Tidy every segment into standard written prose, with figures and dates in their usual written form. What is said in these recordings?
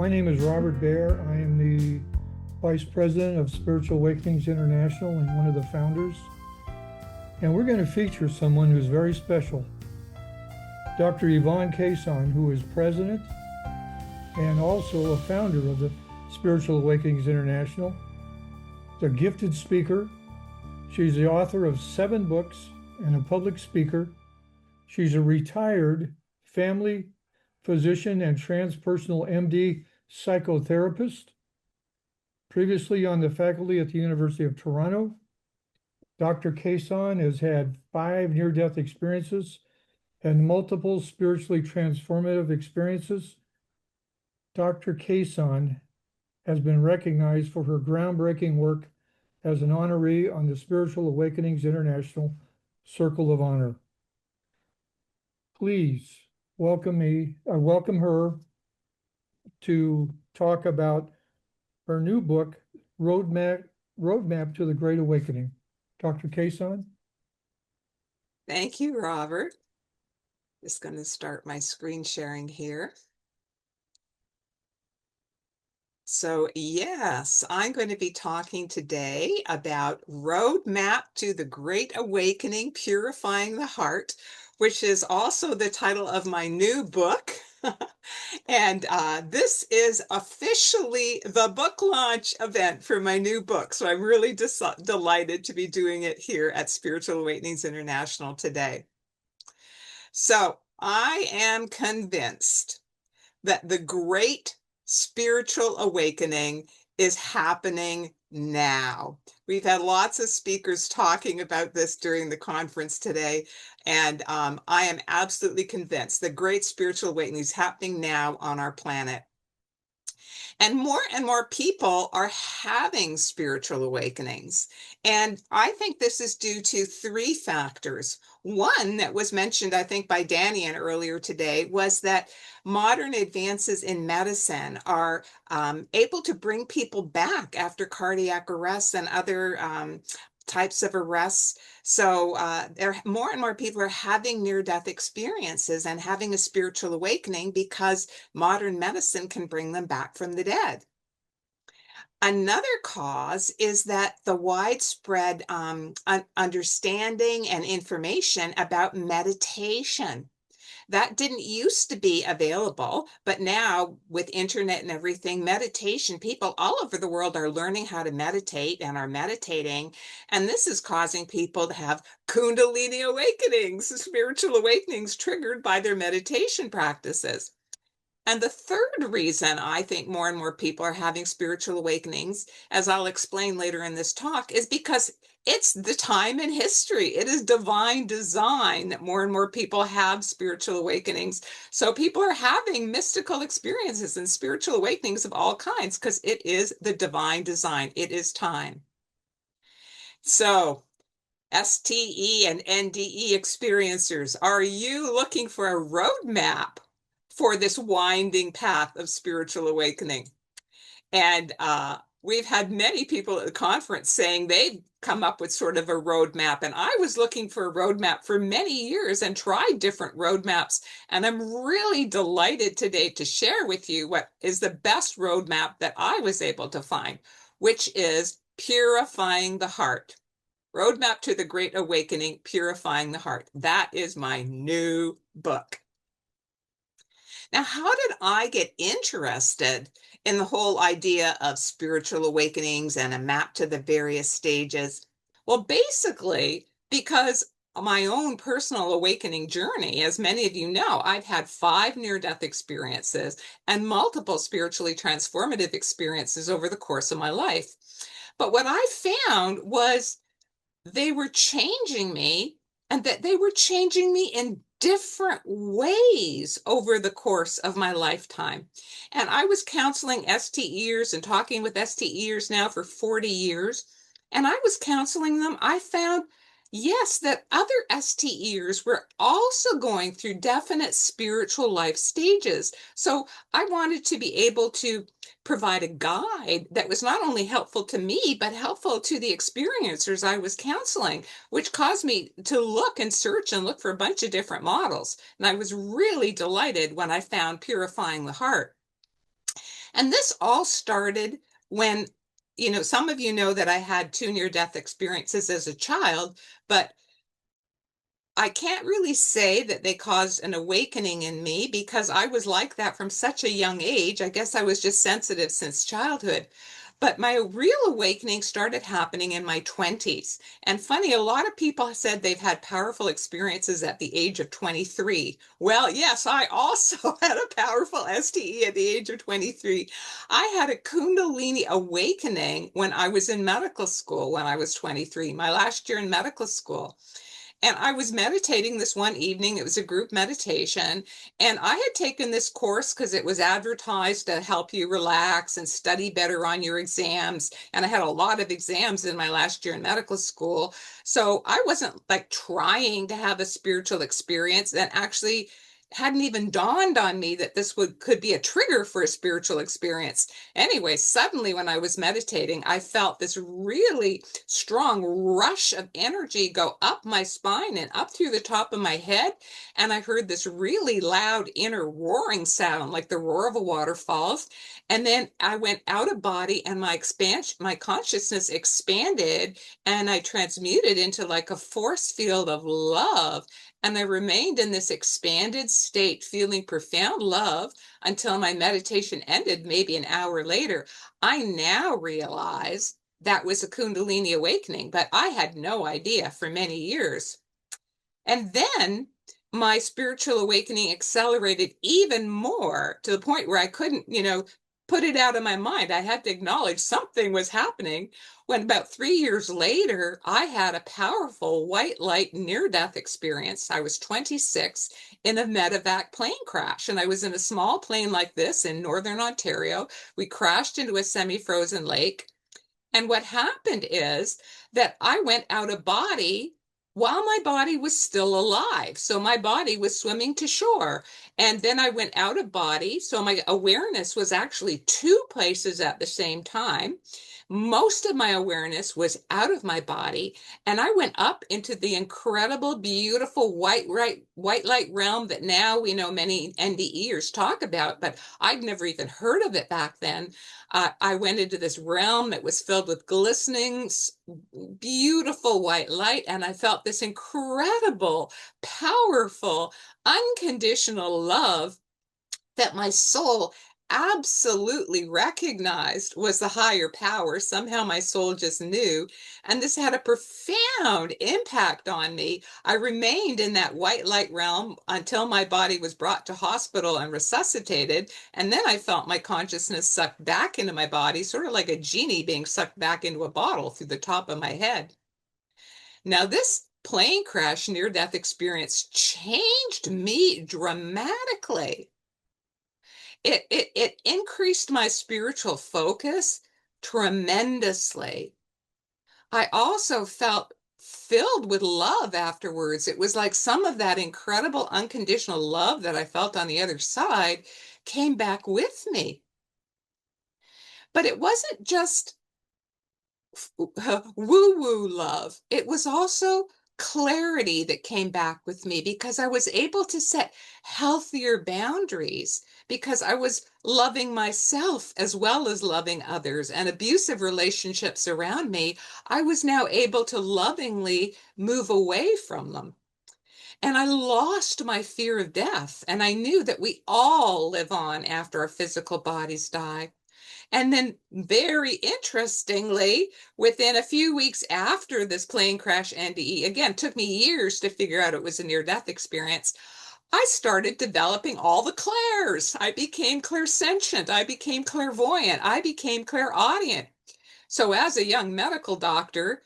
My name is Robert Baer. I am the Vice President of Spiritual Awakenings International and one of the founders. And we're going to feature someone who's very special, Dr. Yvonne Kason, who is President and also a founder of the Spiritual Awakenings International. She's a gifted speaker. She's the author of 7 books and a public speaker. She's a retired family physician and transpersonal MD psychotherapist, previously on the faculty at the University of Toronto. Dr. Kason has had 5 near-death experiences and multiple spiritually transformative experiences. Dr. Kason has been recognized for her groundbreaking work as an honoree on the Spiritual Awakenings International Circle of Honor. Please welcome her to talk about her new book, Roadmap to the Great Awakening. Dr. Kason? Thank you, Robert. Just going to start my screen sharing here. So yes, I'm going to be talking today about Roadmap to the Great Awakening, Purifying the Heart, which is also the title of my new book. And this is officially the book launch event for my new book. So I'm really delighted to be doing it here at Spiritual Awakenings International today. So I am convinced that the great spiritual awakening is happening now. We've had lots of speakers talking about this during the conference today, and I am absolutely convinced the great spiritual awakening is happening now on our planet. And more people are having spiritual awakenings. And I think this is due to 3 factors. One that was mentioned, I think, by Danny earlier today was that modern advances in medicine are able to bring people back after cardiac arrests and other types of arrests. So more and more people are having near-death experiences and having a spiritual awakening because modern medicine can bring them back from the dead. Another cause is that the widespread understanding and information about meditation. That didn't used to be available, but now with internet and everything, meditation, people all over the world are learning how to meditate and are meditating. And this is causing people to have Kundalini Awakenings, spiritual awakenings triggered by their meditation practices. And the third reason I think more and more people are having spiritual awakenings, as I'll explain later in this talk, is because it's the time in history. It is divine design that more and more people have spiritual awakenings. So people are having mystical experiences and spiritual awakenings of all kinds because it is the divine design. It is time. So STE and NDE experiencers, are you looking for a roadmap for this winding path of spiritual awakening? And we've had many people at the conference saying they've come up with sort of a roadmap. And I was looking for a roadmap for many years and tried different roadmaps. And I'm really delighted today to share with you what is the best roadmap that I was able to find, which is Purifying the Heart. Roadmap to the Great Awakening, Purifying the Heart. That is my new book. Now, how did I get interested in the whole idea of spiritual awakenings and a map to the various stages? Well, basically, because my own personal awakening journey, as many of you know, I've had 5 near-death experiences and multiple spiritually transformative experiences over the course of my life. But what I found was they were changing me, and that they were changing me in different ways over the course of my lifetime. And I was counseling STEs and talking with STEs now for 40 years. And I was counseling them. I found, yes, that other STEs were also going through definite spiritual life stages. So I wanted to be able to provide a guide that was not only helpful to me, but helpful to the experiencers I was counseling, which caused me to look and search and look for a bunch of different models. And I was really delighted when I found Purifying the Heart. And this all started when, some of you know that I had two near-death experiences as a child, but I can't really say that they caused an awakening in me because I was like that from such a young age. I guess I was just sensitive since childhood. But my real awakening started happening in my 20s. And funny, a lot of people said they've had powerful experiences at the age of 23. Well, yes, I also had a powerful STE at the age of 23. I had a Kundalini awakening when I was in medical school when I was 23, my last year in medical school. And I was meditating this one evening. It was a group meditation. And I had taken this course because it was advertised to help you relax and study better on your exams. And I had a lot of exams in my last year in medical school. So I wasn't like trying to have a spiritual experience, and actually hadn't even dawned on me that this could be a trigger for a spiritual experience. Anyway, suddenly when I was meditating, I felt this really strong rush of energy go up my spine and up through the top of my head. And I heard this really loud inner roaring sound, like the roar of a waterfalls. And then I went out of body, and my consciousness expanded, and I transmuted into like a force field of love. And I remained in this expanded state, feeling profound love until my meditation ended, maybe an hour later. I now realize that was a Kundalini awakening, but I had no idea for many years. And then my spiritual awakening accelerated even more to the point where I couldn't, put it out of my mind. I had to acknowledge something was happening when about 3 years later, I had a powerful white light near-death experience. I was 26 in a medevac plane crash, and I was in a small plane like this in Northern Ontario. We crashed into a semi-frozen lake. And what happened is that I went out of body while my body was still alive. So my body was swimming to shore. And then I went out of body. So my awareness was actually two places at the same time. Most of my awareness was out of my body, and I went up into the incredible, beautiful white light realm that now we know many NDEers talk about, but I'd never even heard of it back then. I went into this realm that was filled with glistening, beautiful white light, and I felt this incredible, powerful, unconditional love that my soul absolutely recognized was the higher power. Somehow my soul just knew. And this had a profound impact on me. I remained in that white light realm until my body was brought to hospital and resuscitated. And then I felt my consciousness sucked back into my body, sort of like a genie being sucked back into a bottle through the top of my head. Now, this plane crash near-death experience changed me dramatically. It increased my spiritual focus tremendously. I also felt filled with love afterwards. It was like some of that incredible unconditional love that I felt on the other side came back with me. But it wasn't just woo-woo love. It was also clarity that came back with me because I was able to set healthier boundaries because I was loving myself as well as loving others, and abusive relationships around me, I was now able to lovingly move away from them. And I lost my fear of death. And I knew that we all live on after our physical bodies die. And then, very interestingly, within a few weeks after this plane crash NDE, again, took me years to figure out it was a near-death experience, I started developing all the clairs. I became clairsentient. I became clairvoyant. I became clairaudient. So as a young medical doctor,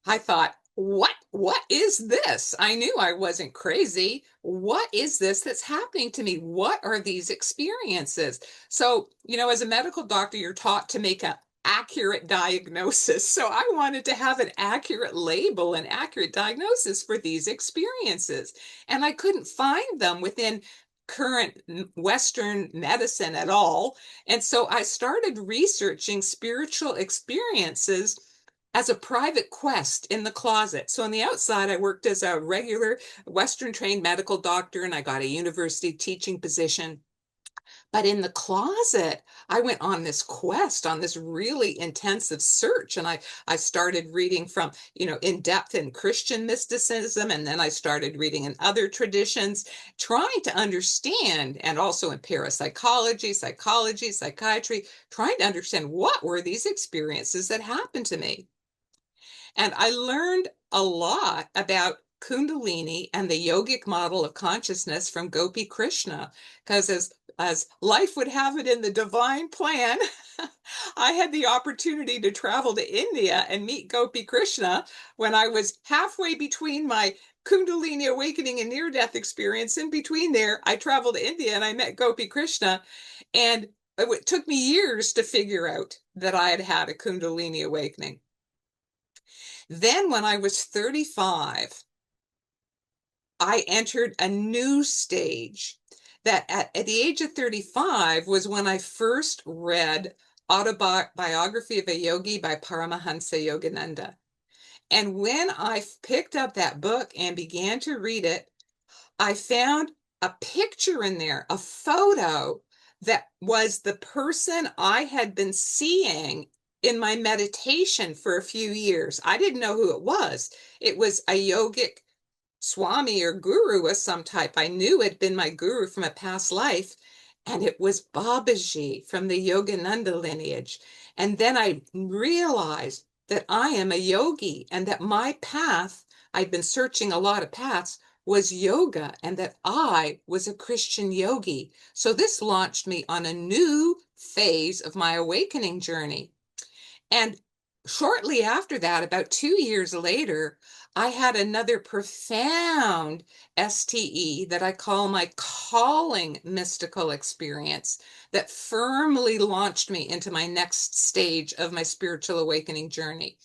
I thought, what is this? I knew I wasn't crazy. What is this that's happening to me? What are these experiences? So, as a medical doctor, you're taught to make an accurate diagnosis. So I wanted to have an accurate label, an accurate diagnosis for these experiences. And I couldn't find them within current Western medicine at all. And so I started researching spiritual experiences as a private quest in the closet. So on the outside, I worked as a regular Western trained medical doctor, and I got a university teaching position. But in the closet, I went on this quest, on this really intensive search. And I started reading from, in depth in Christian mysticism. And then I started reading in other traditions, trying to understand, and also in parapsychology, psychology, psychiatry, trying to understand what were these experiences that happened to me. And I learned a lot about Kundalini and the yogic model of consciousness from Gopi Krishna, because as life would have it in the divine plan, I had the opportunity to travel to India and meet Gopi Krishna when I was halfway between my Kundalini awakening and near-death experience. In between there, I traveled to India and I met Gopi Krishna, and it took me years to figure out that I had had a Kundalini awakening. Then when I was 35, I entered a new stage that at the age of 35 was when I first read Autobiography of a Yogi by Paramahansa Yogananda. And when I picked up that book and began to read it, I found a picture in there, a photo that was the person I had been seeing in my meditation for a few years. I didn't know who it was. It was a yogic Swami or guru of some type. I knew it had been my guru from a past life, and it was Babaji from the Yogananda lineage. And then I realized that I am a yogi and that my path, I'd been searching a lot of paths, was yoga, and that I was a Christian yogi. So this launched me on a new phase of my awakening journey. And shortly after that, about 2 years later, I had another profound STE that I call my calling mystical experience that firmly launched me into my next stage of my spiritual awakening journey.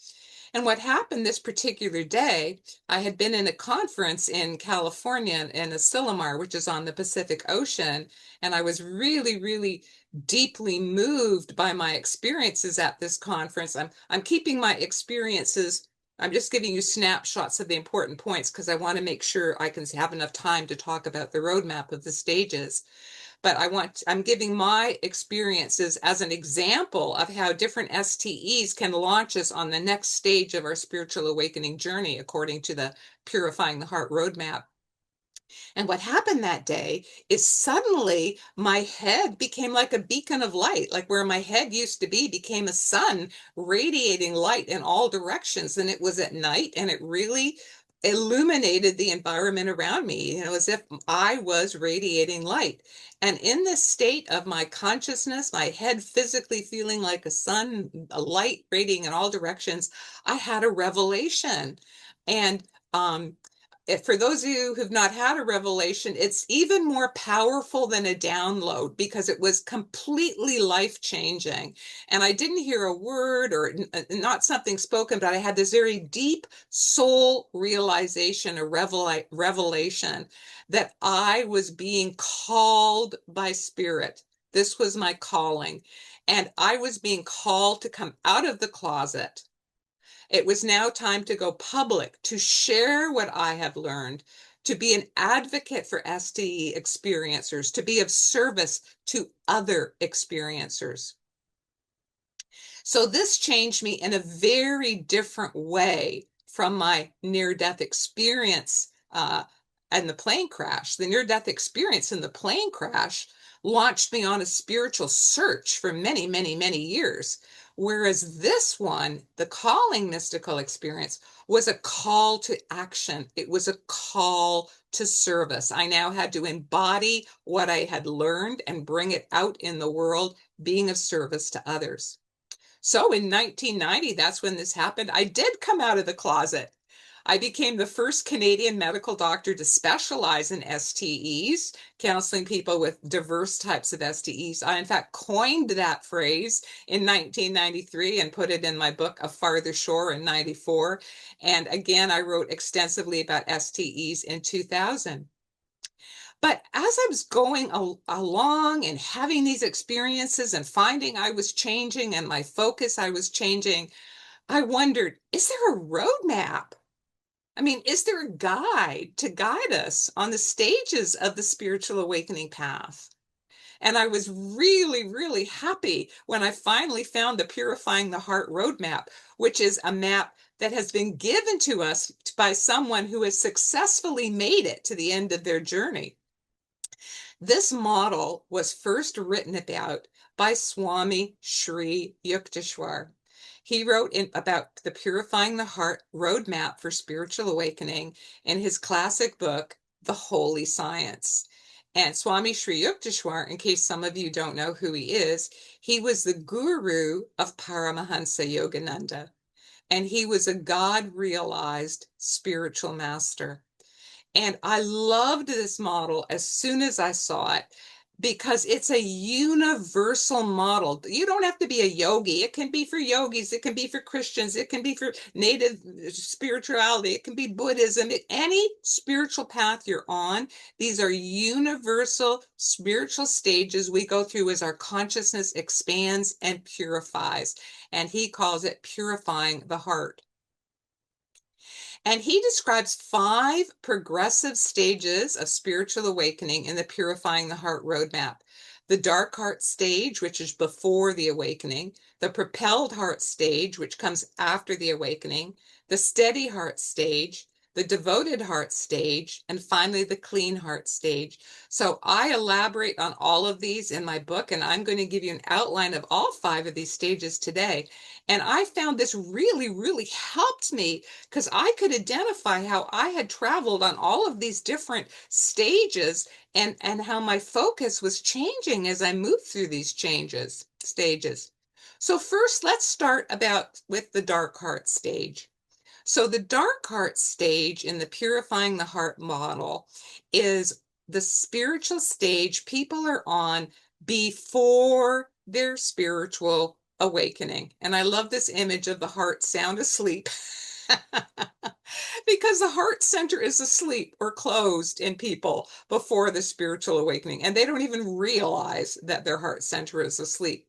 And what happened this particular day, I had been in a conference in California in Asilomar, which is on the Pacific Ocean, and I was really, really deeply moved by my experiences at this conference. I'm keeping my experiences, I'm just giving you snapshots of the important points because I want to make sure I can have enough time to talk about the roadmap of the stages. But I'm giving my experiences as an example of how different STEs can launch us on the next stage of our spiritual awakening journey, according to the Purifying the Heart roadmap. And what happened that day is suddenly my head became like a beacon of light, like where my head used to be became a sun radiating light in all directions. And it was at night, and it really illuminated the environment around me, as if I was radiating light. And in this state of my consciousness, my head physically feeling like a sun, a light radiating in all directions, I had a revelation. And for those of you who've not had a revelation, it's even more powerful than a download because it was completely life-changing. And I didn't hear a word or not something spoken, but I had this very deep soul realization, a revelation that I was being called by spirit. This was my calling. And I was being called to come out of the closet. It was now time to go public, to share what I have learned, to be an advocate for STE experiencers, to be of service to other experiencers. So this changed me in a very different way from my near-death experience and the plane crash. The near-death experience in the plane crash launched me on a spiritual search for many, many, many years. Whereas this one, the calling mystical experience, was a call to action. It was a call to service. I now had to embody what I had learned and bring it out in the world, being of service to others. So in 1990, that's when this happened. I did come out of the closet. I became the first Canadian medical doctor to specialize in STEs, counseling people with diverse types of STEs. I, in fact, coined that phrase in 1993 and put it in my book, A Farther Shore, in 94. And again, I wrote extensively about STEs in 2000. But as I was going along and having these experiences and finding I was changing and my focus I was changing, I wondered, is there a roadmap? I mean, is there a guide to guide us on the stages of the spiritual awakening path? And I was really, really happy when I finally found the Purifying the Heart roadmap, which is a map that has been given to us by someone who has successfully made it to the end of their journey. This model was first written about by Swami Sri Yukteswar. He wrote about the Purifying the Heart roadmap for spiritual awakening in his classic book, The Holy Science. And Swami Sri Yukteswar, in case some of you don't know who he was the guru of Paramahansa Yogananda, and he was a God-realized spiritual master. And I loved this model as soon as I saw it because it's a universal model. You don't have to be a yogi. It can be for yogis. It can be for Christians. It can be for native spirituality. It can be Buddhism. Any spiritual path you're on, these are universal spiritual stages we go through as our consciousness expands and purifies. And he calls it purifying the heart. And he describes 5 progressive stages of spiritual awakening in the Purifying the Heart roadmap. The dark heart stage, which is before the awakening, the propelled heart stage, which comes after the awakening, the steady heart stage, the devoted heart stage, and finally the clean heart stage. So I elaborate on all of these in my book, and I'm going to give you an outline of all 5 of these stages today. And I found this really, really helped me because I could identify how I had traveled on all of these different stages and how my focus was changing as I moved through these stages. So first, let's start with the dark heart stage. So the dark heart stage in the Purifying the Heart model is the spiritual stage people are on before their spiritual awakening. And I love this image of the heart sound asleep because the heart center is asleep or closed in people before the spiritual awakening, and they don't even realize that their heart center is asleep.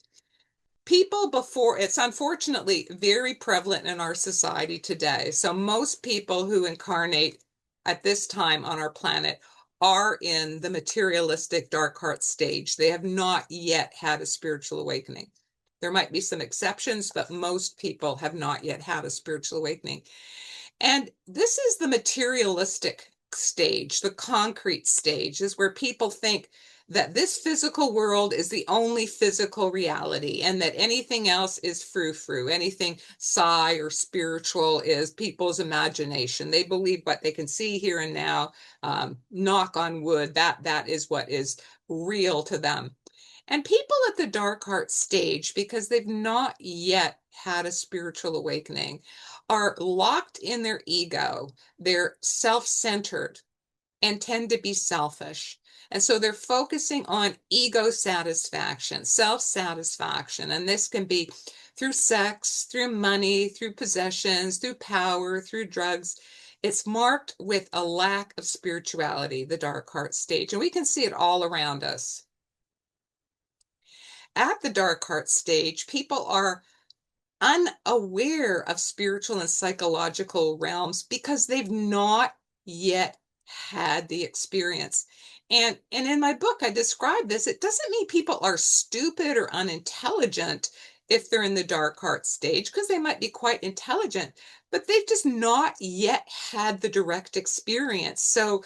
People before, it's unfortunately very prevalent in our society today. So most people who incarnate at this time on our planet are in the materialistic dark heart stage. They have not yet had a spiritual awakening. There might be some exceptions, but most people have not yet had a spiritual awakening. And this is the materialistic stage, the concrete stage, is where people think that this physical world is the only physical reality and that anything else is frou-frou. Anything psi or spiritual is people's imagination. They believe what they can see here and now, knock on wood, that is what is real to them. And people at the dark heart stage, because they've not yet had a spiritual awakening, are locked in their ego. They're self-centered and tend to be selfish. And so they're focusing on ego satisfaction, self-satisfaction. And this can be through sex, through money, through possessions, through power, through drugs. It's marked with a lack of spirituality, the dark heart stage. And we can see it all around us. At the dark heart stage, people are unaware of spiritual and psychological realms because they've not yet had the experience. And in my book, I describe this. It doesn't mean people are stupid or unintelligent if they're in the dark heart stage, because they might be quite intelligent, but they've just not yet had the direct experience. So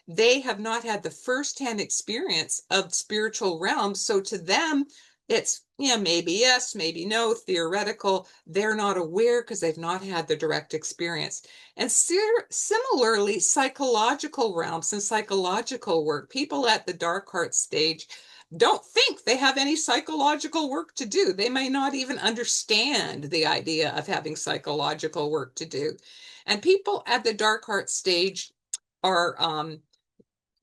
they have not had the firsthand experience of spiritual realms. So to them, it's, maybe yes, maybe no, theoretical. They're not aware because they've not had the direct experience. And similarly, psychological realms and psychological work, people at the dark heart stage don't think they have any psychological work to do. They may not even understand the idea of having psychological work to do. And people at the dark heart stage are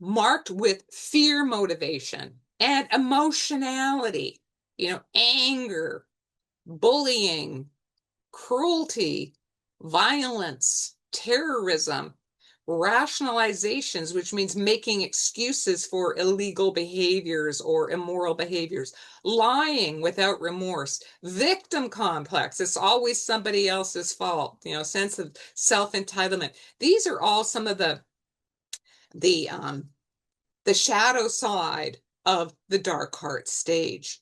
marked with fear motivation and emotionality, anger, bullying, cruelty, violence, terrorism, rationalizations, which means making excuses for illegal behaviors or immoral behaviors, lying without remorse, victim complex, it's always somebody else's fault, sense of self-entitlement. These are all some of the shadow side of the dark heart stage.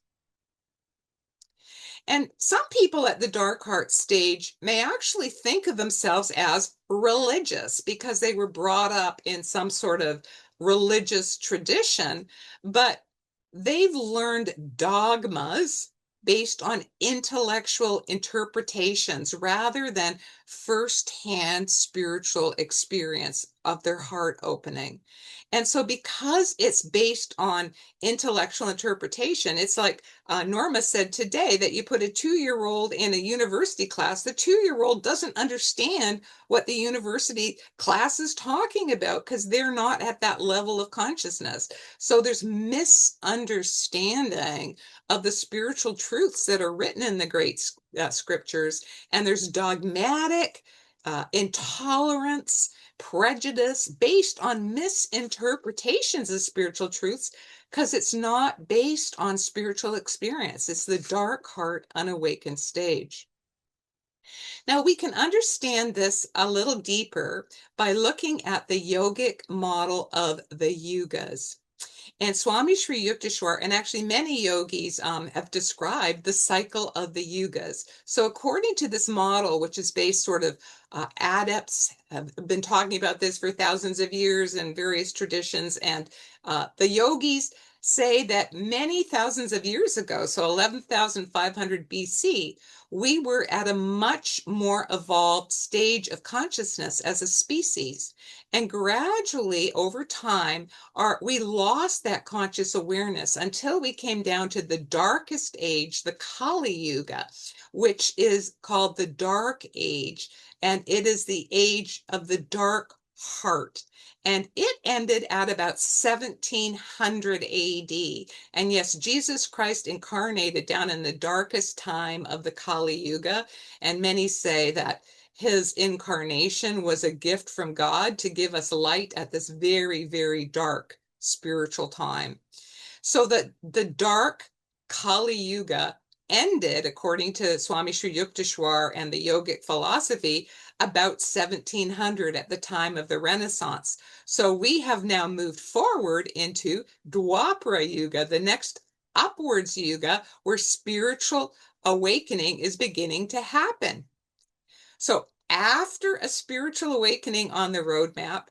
And some people at the dark heart stage may actually think of themselves as religious because they were brought up in some sort of religious tradition, but they've learned dogmas based on intellectual interpretations rather than firsthand spiritual experience of their heart opening. And so, because it's based on intellectual interpretation, it's like Norma said today that you put a 2-year-old in a university class, the 2-year-old doesn't understand what the university class is talking about because they're not at that level of consciousness. So there's misunderstanding of the spiritual truths that are written in the great scriptures, and there's dogmatic intolerance, prejudice based on misinterpretations of spiritual truths because it's not based on spiritual experience. It's the dark heart unawakened stage. Now, we can understand this a little deeper by looking at the yogic model of the Yugas. And Swami Sri Yukteswar, and actually many yogis have described the cycle of the yugas. So according to this model, which is based sort of adepts have been talking about this for thousands of years in various traditions, and the yogis say that many thousands of years ago, so 11,500 BC, we were at a much more evolved stage of consciousness as a species. And gradually over time, we lost that conscious awareness until we came down to the darkest age, the Kali Yuga, which is called the Dark Age, and it is the age of the dark heart. And it ended at about 1700 AD. And yes, Jesus Christ incarnated down in the darkest time of the Kali Yuga. And many say that his incarnation was a gift from God to give us light at this very, very dark spiritual time. So the dark Kali Yuga ended, according to Swami Sri Yukteswar and the yogic philosophy, about 1700 at the time of the Renaissance. So we have now moved forward into Dwapara Yuga, the next upwards Yuga, where spiritual awakening is beginning to happen. So after a spiritual awakening on the roadmap,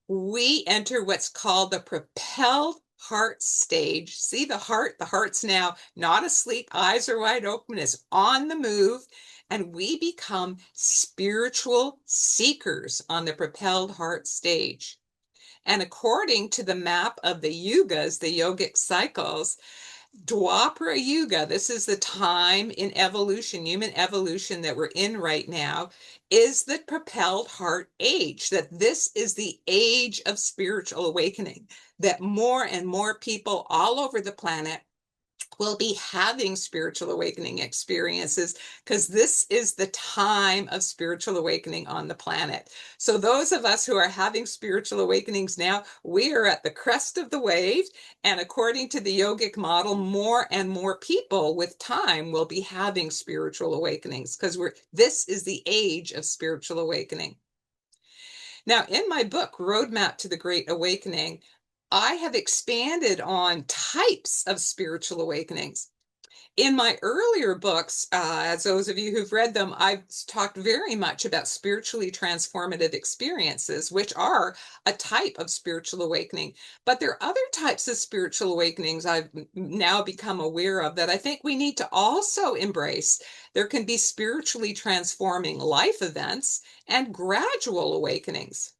we enter what's called the propelled heart stage. See the heart's now not asleep, eyes are wide open, it's on the move, and we become spiritual seekers on the propelled heart stage. And according to the map of the yugas, the yogic cycles, Dwapara Yuga, this is the time in evolution, human evolution that we're in right now, is the propelled heart age, that this is the age of spiritual awakening, that more and more people all over the planet will be having spiritual awakening experiences because this is the time of spiritual awakening on the planet. So those of us who are having spiritual awakenings now, we are at the crest of the wave. And according to the yogic model, more and more people with time will be having spiritual awakenings because this is the age of spiritual awakening. Now, in my book, Roadmap to the Great Awakening, I have expanded on types of spiritual awakenings. In my earlier books, as those of you who've read them, I've talked very much about spiritually transformative experiences, which are a type of spiritual awakening. But there are other types of spiritual awakenings I've now become aware of that I think we need to also embrace. There can be spiritually transforming life events and gradual awakenings.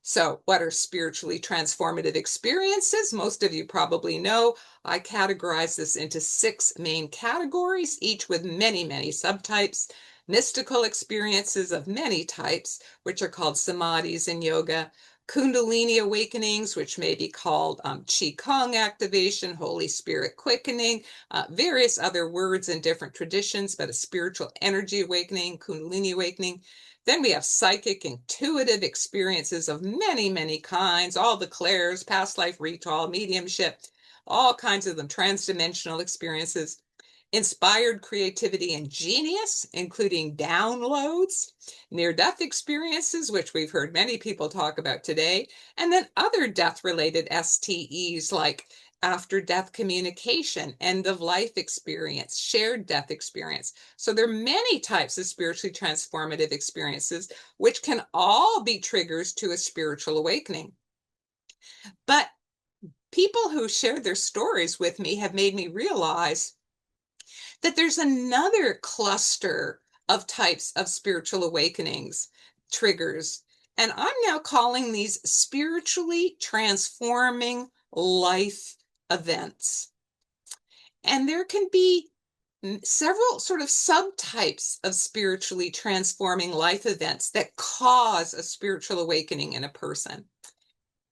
So, what are spiritually transformative experiences? Most of you probably know I categorize this into 6 main categories, each with many, many subtypes. Mystical experiences of many types, which are called samadhis in yoga. Kundalini awakenings, which may be called Qigong activation, Holy Spirit quickening, various other words in different traditions, but a spiritual energy awakening, Kundalini awakening. Then we have psychic, intuitive experiences of many, many kinds, all the clairs, past life recall, mediumship, all kinds of them, transdimensional experiences, inspired creativity and genius, including downloads, near-death experiences, which we've heard many people talk about today, and then other death-related STEs like after death communication, end of life experience, shared death experience. So there are many types of spiritually transformative experiences, which can all be triggers to a spiritual awakening. But people who shared their stories with me have made me realize that there's another cluster of types of spiritual awakenings, triggers, and I'm now calling these spiritually transforming life events. And there can be several sort of subtypes of spiritually transforming life events that cause a spiritual awakening in a person.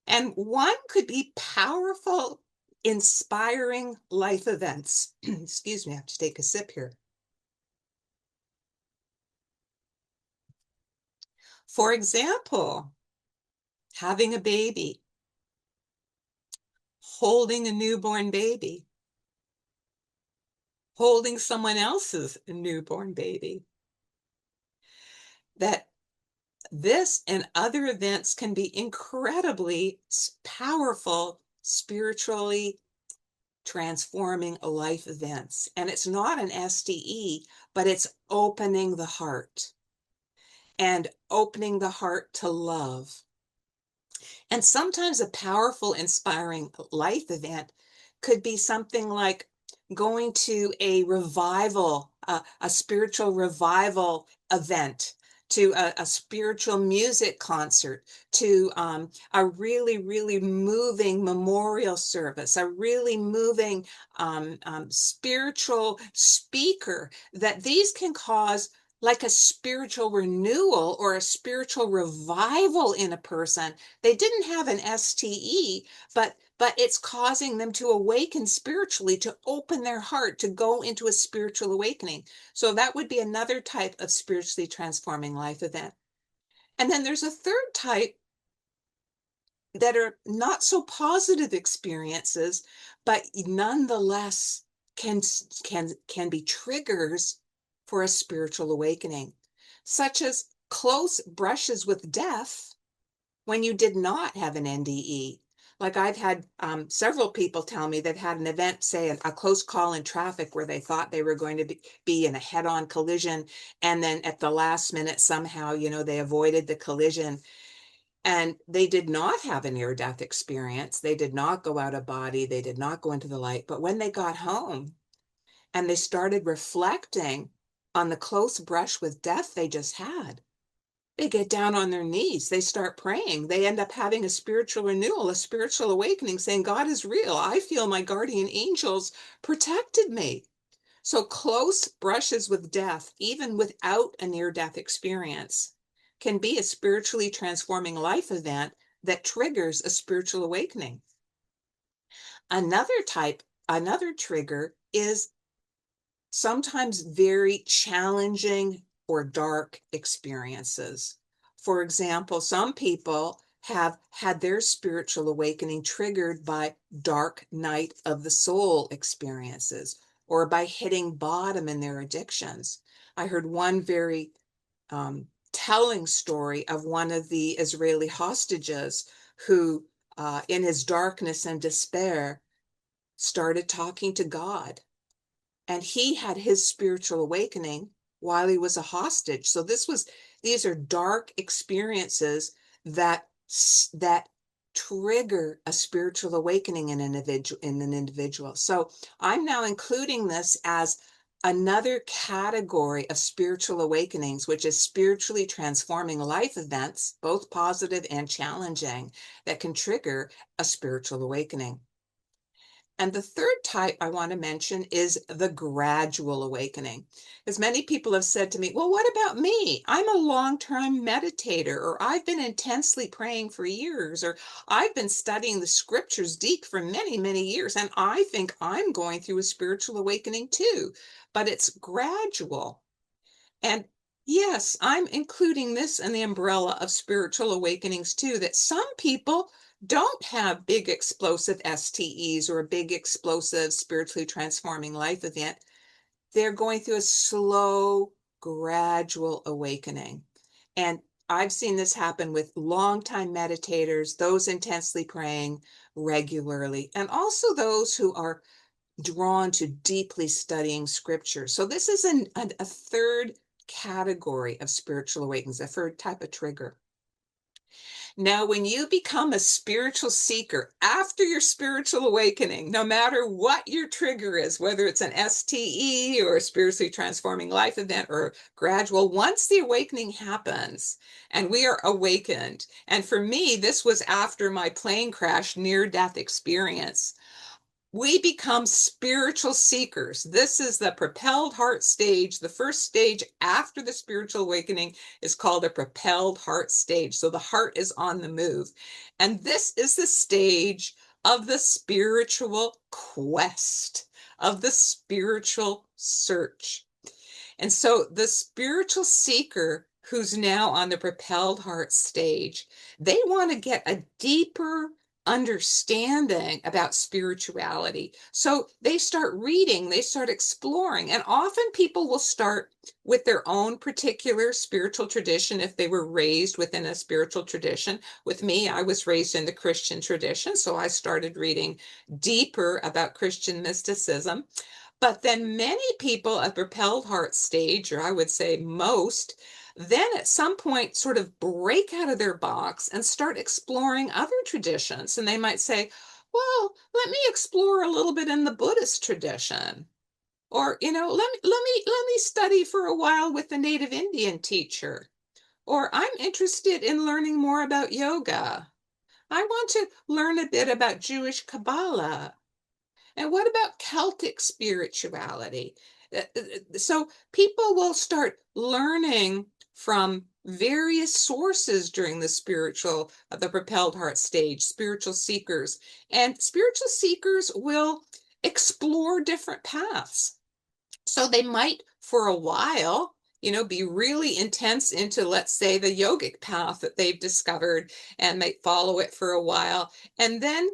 And one could be powerful, inspiring life events. Excuse me, I have to take a sip here. For example, having a baby, holding a newborn baby, holding someone else's newborn baby. That this and other events can be incredibly powerful, spiritually transforming life events. And it's not an STE, but it's opening the heart and opening the heart to love. And sometimes a powerful, inspiring life event could be something like going to a revival, a spiritual revival event, to a spiritual music concert, to a really, really moving memorial service, a really moving spiritual speaker, that these can cause like a spiritual renewal or a spiritual revival in a person. They didn't have an STE, but it's causing them to awaken spiritually, to open their heart, to go into a spiritual awakening. So that would be another type of spiritually transforming life event. And then there's a third type that are not so positive experiences, but nonetheless can be triggers for a spiritual awakening, such as close brushes with death when you did not have an NDE. Like I've had several people tell me they've had an event, say a close call in traffic, where they thought they were going to be in a head-on collision, and then at the last minute somehow, they avoided the collision. And they did not have a near-death experience. They did not go out of body. They did not go into the light. But when they got home and they started reflecting on the close brush with death they just had, they get down on their knees. They start praying. They end up having a spiritual renewal, a spiritual awakening, saying, God is real. I feel my guardian angels protected me. So close brushes with death, even without a near-death experience, can be a spiritually transforming life event that triggers a spiritual awakening. Another trigger is sometimes very challenging or dark experiences. For example, some people have had their spiritual awakening triggered by dark night of the soul experiences, or by hitting bottom in their addictions. I heard one very telling story of one of the Israeli hostages who, in his darkness and despair, started talking to God. And he had his spiritual awakening while he was a hostage. So these are dark experiences that trigger a spiritual awakening in an individual. So I'm now including this as another category of spiritual awakenings, which is spiritually transforming life events, both positive and challenging, that can trigger a spiritual awakening. And the third type I want to mention is the gradual awakening. As many people have said to me, well, what about me? I'm a long-term meditator, or I've been intensely praying for years, or I've been studying the scriptures deep for many, many years, and I think I'm going through a spiritual awakening too, but it's gradual. And yes, I'm including this in the umbrella of spiritual awakenings too, that some people don't have big explosive STEs or a big explosive spiritually transforming life event. They're going through a slow, gradual awakening. And I've seen this happen with longtime meditators, those intensely praying regularly, and also those who are drawn to deeply studying scripture. So this is a third category of spiritual awakenings, a third type of trigger. Now, when you become a spiritual seeker after your spiritual awakening, no matter what your trigger is, whether it's an STE or a spiritually transforming life event or gradual, once the awakening happens and we are awakened, and for me, this was after my plane crash near-death experience, we become spiritual seekers. This is the propelled heart stage. The first stage after the spiritual awakening is called a propelled heart stage. So the heart is on the move. And this is the stage of the spiritual quest, of the spiritual search. And so the spiritual seeker who's now on the propelled heart stage, they want to get a deeper understanding about spirituality. So they start reading, they start exploring, and often people will start with their own particular spiritual tradition if they were raised within a spiritual tradition. With me, I was raised in the Christian tradition, so I started reading deeper about Christian mysticism. But then many people at propelled heart stage, or I would say most, then at some point sort of break out of their box and start exploring other traditions. And they might say, well, let me explore a little bit in the Buddhist tradition. Or, let me study for a while with the native Indian teacher. Or I'm interested in learning more about yoga. I want to learn a bit about Jewish Kabbalah. And what about Celtic spirituality? So people will start learning from various sources during the propelled heart stage, spiritual seekers. And spiritual seekers will explore different paths. So they might, for a while, be really intense into, let's say, the yogic path that they've discovered and might follow it for a while. And then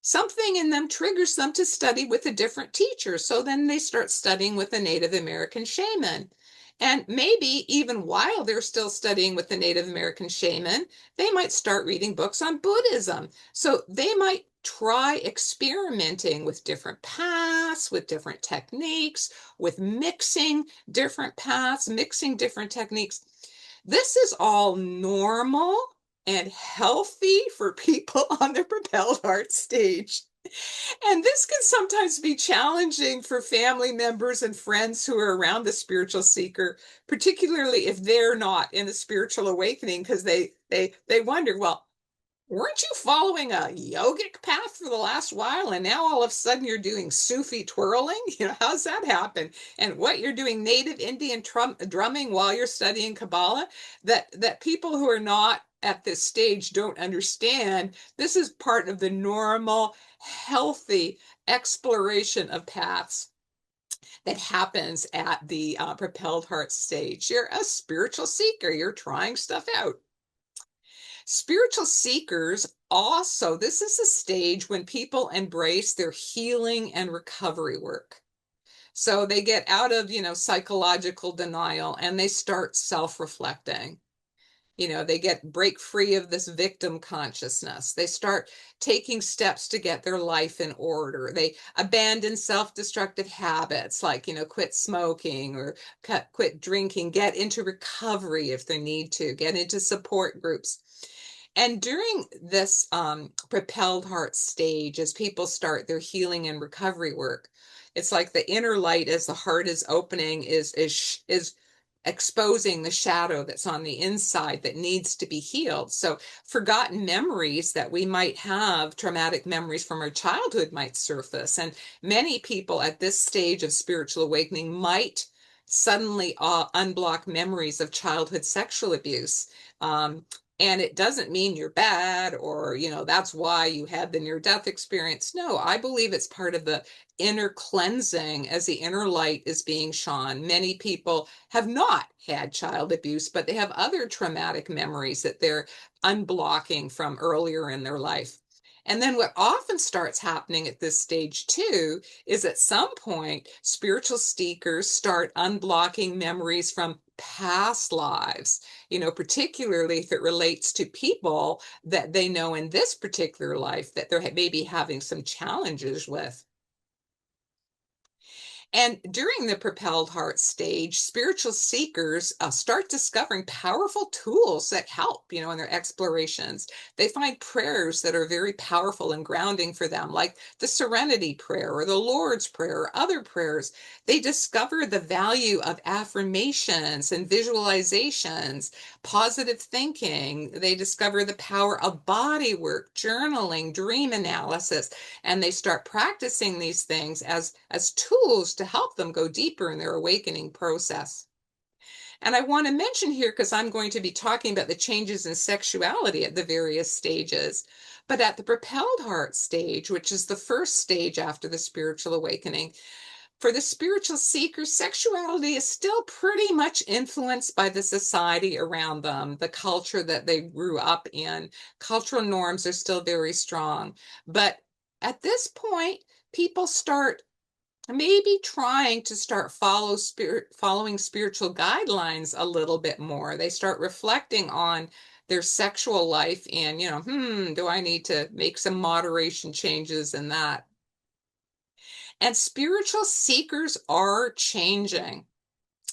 something in them triggers them to study with a different teacher. So then they start studying with a Native American shaman. And maybe even while they're still studying with the Native American shaman, they might start reading books on Buddhism. So they might try experimenting with different paths, with different techniques, with mixing different paths, mixing different techniques. This is all normal and healthy for people on the propelled heart stage. And this can sometimes be challenging for family members and friends who are around the spiritual seeker, particularly if they're not in the spiritual awakening, because they wonder, well, weren't you following a yogic path for the last while and now all of a sudden you're doing Sufi twirling? How's that happen? And what you're doing native Indian drumming while you're studying Kabbalah? That people who are not at this stage don't understand. This is part of the normal, healthy exploration of paths that happens at the propelled heart stage. You're a spiritual seeker. You're trying stuff out. Spiritual seekers also, this is a stage when people embrace their healing and recovery work. So they get out of, psychological denial and they start self-reflecting. They break free of this victim consciousness. They start taking steps to get their life in order. They abandon self-destructive habits like, quit smoking or quit drinking, get into recovery if they need to, get into support groups. And during this propelled heart stage, as people start their healing and recovery work, it's like the inner light as the heart is opening is exposing the shadow that's on the inside that needs to be healed. So forgotten memories that we might have, traumatic memories from our childhood might surface. And many people at this stage of spiritual awakening might suddenly unblock memories of childhood sexual abuse. And it doesn't mean you're bad or, that's why you had the near-death experience. No, I believe it's part of the inner cleansing as the inner light is being shone. Many people have not had child abuse, but they have other traumatic memories that they're unblocking from earlier in their life. And then what often starts happening at this stage too is at some point, spiritual seekers start unblocking memories from past lives, particularly if it relates to people that they know in this particular life that they're maybe having some challenges with. And during the Propelled Heart stage, spiritual seekers start discovering powerful tools that help, in their explorations. They find prayers that are very powerful and grounding for them, like the Serenity Prayer or the Lord's Prayer or other prayers. They discover the value of affirmations and visualizations, positive thinking. They discover the power of body work, journaling, dream analysis, and they start practicing these things as tools to help them go deeper in their awakening process. And I want to mention here, because I'm going to be talking about the changes in sexuality at the various stages, but at the Propelled Heart stage, which is the first stage after the spiritual awakening, for the spiritual seekers, sexuality is still pretty much influenced by the society around them, the culture that they grew up in. Cultural norms are still very strong. But at this point, people start maybe trying to start following spiritual guidelines a little bit more. They start reflecting on their sexual life and, do I need to make some moderation changes in that? And spiritual seekers are changing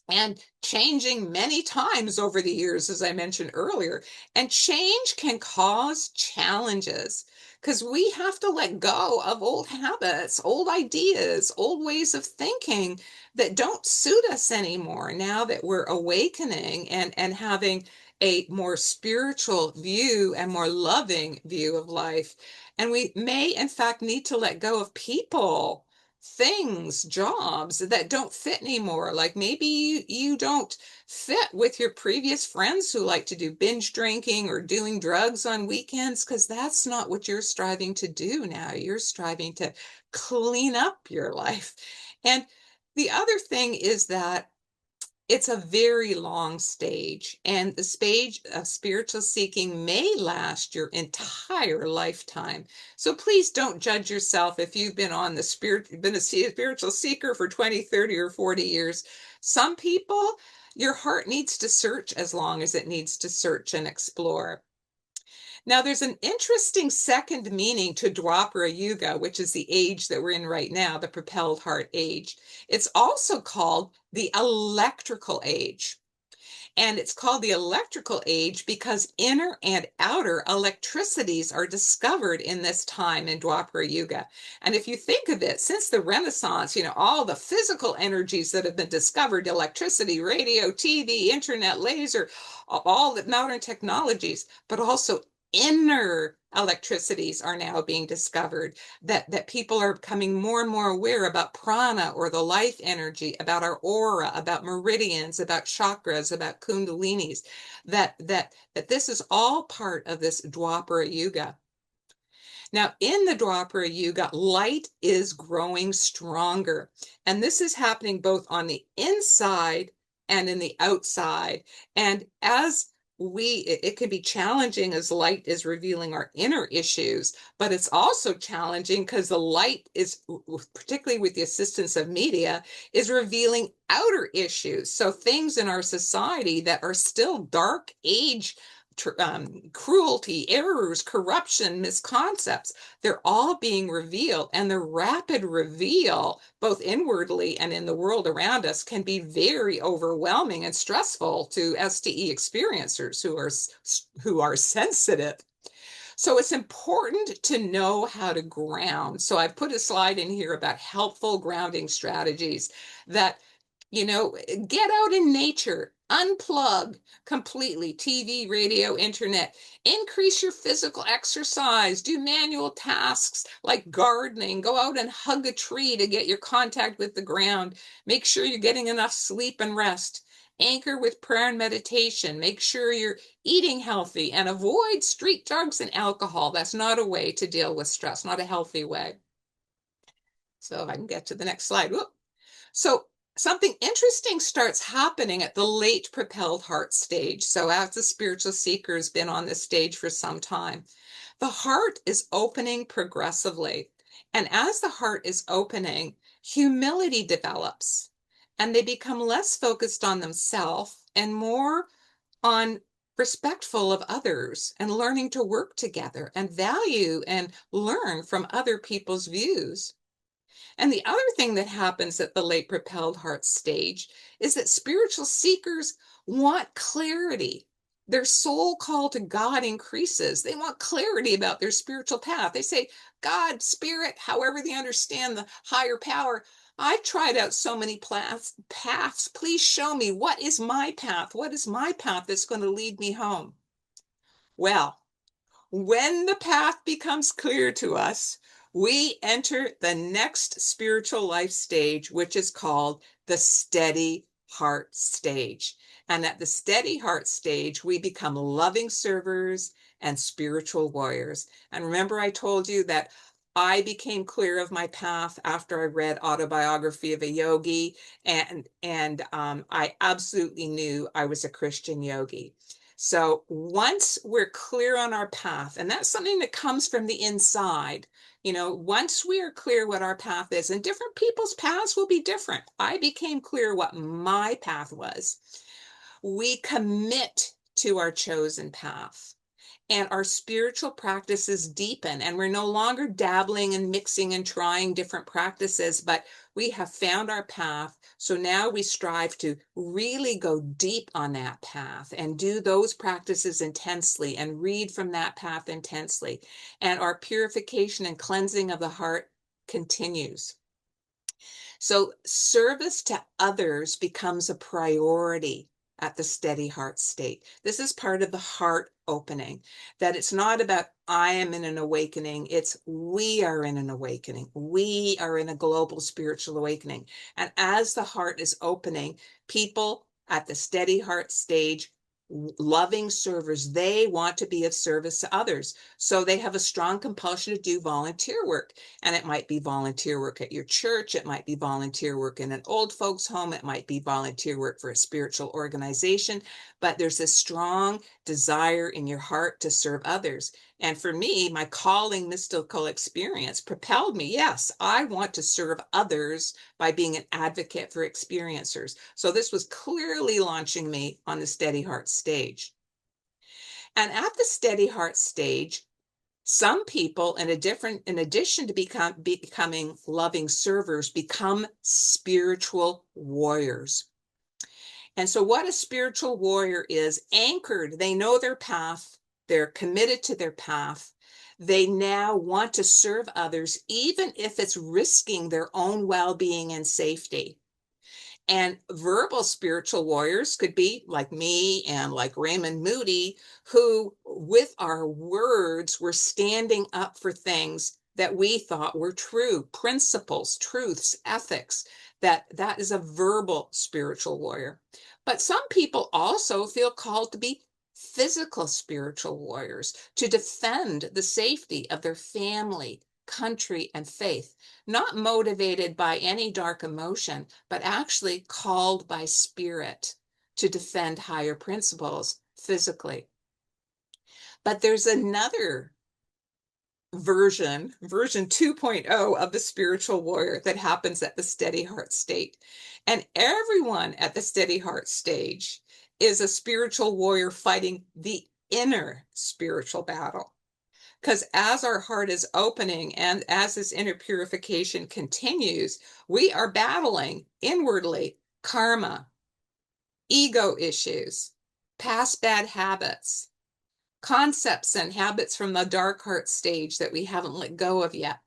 and changing many times over the years, as I mentioned earlier. And change can cause challenges because we have to let go of old habits, old ideas, old ways of thinking that don't suit us anymore now that we're awakening and having a more spiritual view and more loving view of life. And we may, in fact, need to let go of people, things, jobs that don't fit anymore. Like maybe you don't fit with your previous friends who like to do binge drinking or doing drugs on weekends, because that's not what you're striving to do now. You're striving to clean up your life. And the other thing is that it's a very long stage, and the stage of spiritual seeking may last your entire lifetime. So please don't judge yourself if you've been been a spiritual seeker for 20, 30, or 40 years. Some people, your heart needs to search as long as it needs to search and explore. Now, there's an interesting second meaning to Dwapara Yuga, which is the age that we're in right now, the Propelled Heart age. It's also called the electrical age. And it's called the electrical age because inner and outer electricities are discovered in this time in Dwapara Yuga. And if you think of it, since the Renaissance, all the physical energies that have been discovered, electricity, radio, TV, internet, laser, all the modern technologies, but also inner electricities are now being discovered, that people are becoming more and more aware about prana, or the life energy, about our aura, about meridians, about chakras, about kundalinis, that this is all part of this Dwapara Yuga. Now, in the Dwapara Yuga, light is growing stronger, and this is happening both on the inside and in the outside. And as it can be challenging as light is revealing our inner issues, but it's also challenging because the light is, particularly with the assistance of media, is revealing outer issues. So things in our society that are still dark age, cruelty, errors, corruption, misconcepts, they're all being revealed. And the rapid reveal, both inwardly and in the world around us, can be very overwhelming and stressful to STE experiencers who are sensitive. So it's important to know how to ground. So I've put a slide in here about helpful grounding strategies that, get out in nature, unplug completely TV, radio, internet, increase your physical exercise, do manual tasks like gardening, go out and hug a tree to get your contact with the ground, make sure you're getting enough sleep and rest, anchor with prayer and meditation, make sure you're eating healthy, and avoid street drugs and alcohol. That's not a way to deal with stress, not a healthy way. So if I can get to the next slide. Whoop. So something interesting starts happening at the late Propelled Heart stage. So as the spiritual seeker has been on this stage for some time, the heart is opening progressively. And as the heart is opening, humility develops, and they become less focused on themselves and more on respectful of others and learning to work together and value and learn from other people's views. And the other thing that happens at the late propelled heart stage is that spiritual seekers want clarity. Their soul call to God increases. They want clarity about their spiritual path. They say, God, spirit, however they understand the higher power, I've tried out so many paths. Please show me, what is my path? What is my path that's going to lead me home? Well, when the path becomes clear to us, we enter the next spiritual life stage, which is called the steady heart stage. And at the steady heart stage, we become loving servers and spiritual warriors. And remember, I told you that I became clear of my path after I read Autobiography of a Yogi, and I absolutely knew I was a Christian yogi. So once we're clear on our path, and that's something that comes from the inside, once we are clear what our path is, and different people's paths will be different. I became clear what my path was. We commit to our chosen path, and our spiritual practices deepen, and we're no longer dabbling and mixing and trying different practices, but we have found our path. So now we strive to really go deep on that path and do those practices intensely and read from that path intensely. And our purification and cleansing of the heart continues. So service to others becomes a priority at the steady heart state. This is part of the heart opening, that it's not about I am in an awakening, it's we are in an awakening. We are in a global spiritual awakening. And as the heart is opening, people at the steady heart stage, loving servers, they want to be of service to others. So they have a strong compulsion to do volunteer work. And it might be volunteer work at your church. It might be volunteer work in an old folks home. It might be volunteer work for a spiritual organization. But there's a strong desire in your heart to serve others. And for me, my calling mystical experience propelled me. Yes, I want to serve others by being an advocate for experiencers. So this was clearly launching me on the steady heart stage. And at the steady heart stage, some people, in addition to becoming loving servers, become spiritual warriors. And so what a spiritual warrior is, anchored, they know their path, they're committed to their path. They now want to serve others, even if it's risking their own well-being and safety. And verbal spiritual warriors could be like me and like Raymond Moody, who with our words were standing up for things that we thought were true, principles, truths, ethics. That is a verbal spiritual warrior. But some people also feel called to be physical spiritual warriors, to defend the safety of their family, country, and faith, not motivated by any dark emotion, but actually called by spirit to defend higher principles physically. But there's another version 2.0 of the spiritual warrior that happens at the steady heart state. And everyone at the steady heart stage is a spiritual warrior fighting the inner spiritual battle. Because as our heart is opening and as this inner purification continues, we are battling inwardly karma, ego issues, past bad habits, concepts and habits from the dark heart stage that we haven't let go of yet,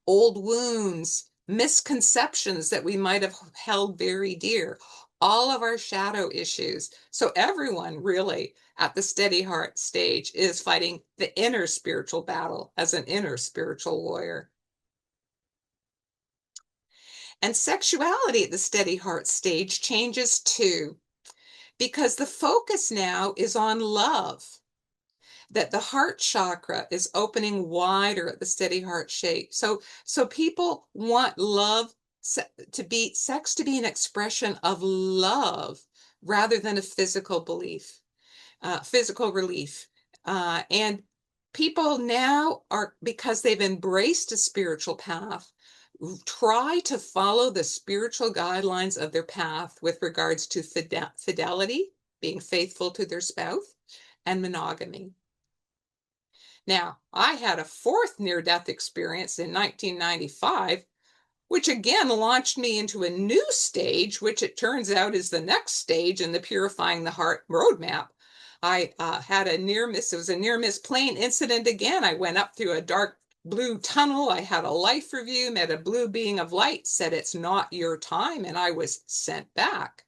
old wounds, misconceptions that we might have held very dear, all of our shadow issues. So everyone really at the steady heart stage is fighting the inner spiritual battle as an inner spiritual warrior. And sexuality at the steady heart stage changes too, because the focus now is on love, that the heart chakra is opening wider at the steady heart shape. So people want love to be, sex to be an expression of love rather than a physical belief, physical relief. And people now are, because they've embraced a spiritual path, try to follow the spiritual guidelines of their path with regards to fidelity, being faithful to their spouse, and monogamy. Now, I had a fourth near-death experience in 1995, which again launched me into a new stage, which it turns out is the next stage in the Purifying the Heart roadmap. I had a near miss. It was a near miss plane incident again. I went up through a dark blue tunnel. I had a life review, met a blue being of light, said it's not your time, and I was sent back.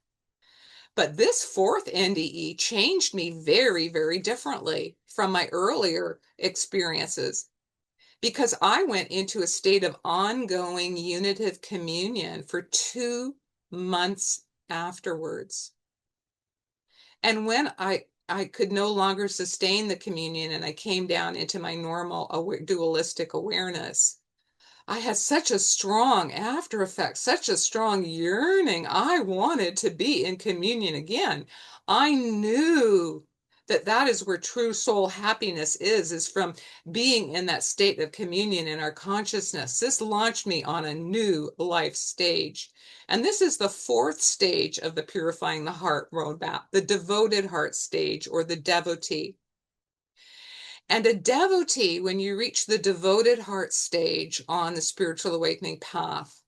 But this fourth NDE changed me very, very differently from my earlier experiences, because I went into a state of ongoing unitive communion for 2 months afterwards. And when I could no longer sustain the communion and I came down into my normal dualistic awareness, I had such a strong after effect, such a strong yearning. I wanted to be in communion again. I knew that that is where true soul happiness is from being in that state of communion in our consciousness. This launched me on a new life stage. And this is the fourth stage of the Purifying the Heart roadmap, the devoted heart stage, or the devotee. And a devotee, when you reach the devoted heart stage on the spiritual awakening path,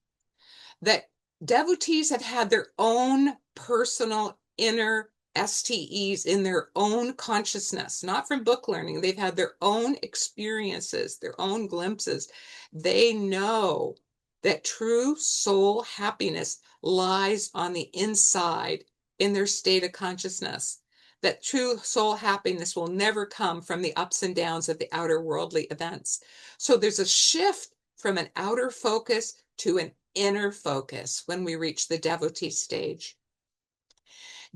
that devotees have had their own personal inner STEs in their own consciousness, not from book learning. They've had their own experiences, their own glimpses. They know that true soul happiness lies on the inside in their state of consciousness, that true soul happiness will never come from the ups and downs of the outer worldly events. So there's a shift from an outer focus to an inner focus when we reach the devotee stage.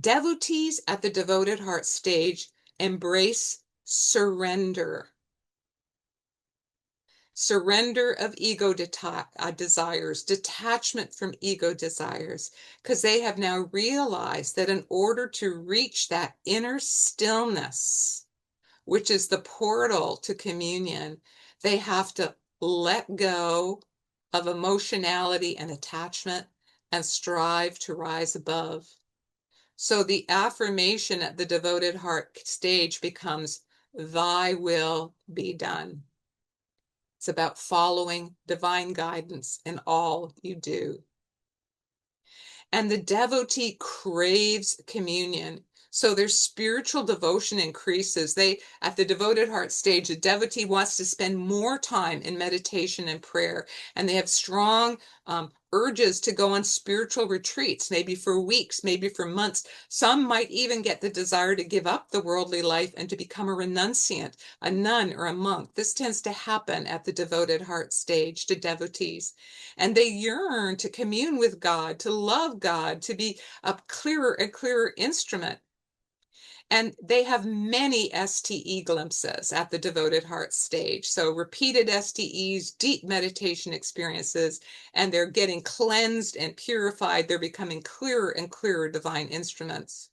Devotees at the devoted heart stage embrace surrender. Surrender of ego desires, detachment from ego desires, because they have now realized that in order to reach that inner stillness, which is the portal to communion, they have to let go of emotionality and attachment and strive to rise above. So the affirmation at the devoted heart stage becomes, "Thy will be done." It's about following divine guidance in all you do. And the devotee craves communion. So their spiritual devotion increases. At the devoted heart stage, a devotee wants to spend more time in meditation and prayer, and they have strong urges to go on spiritual retreats, maybe for weeks, maybe for months. Some might even get the desire to give up the worldly life and to become a renunciant, a nun or a monk. This tends to happen at the devoted heart stage to devotees. And they yearn to commune with God, to love God, to be a clearer and clearer instrument. And they have many STE glimpses at the devoted heart stage. So repeated STEs, deep meditation experiences, and they're getting cleansed and purified. They're becoming clearer and clearer divine instruments.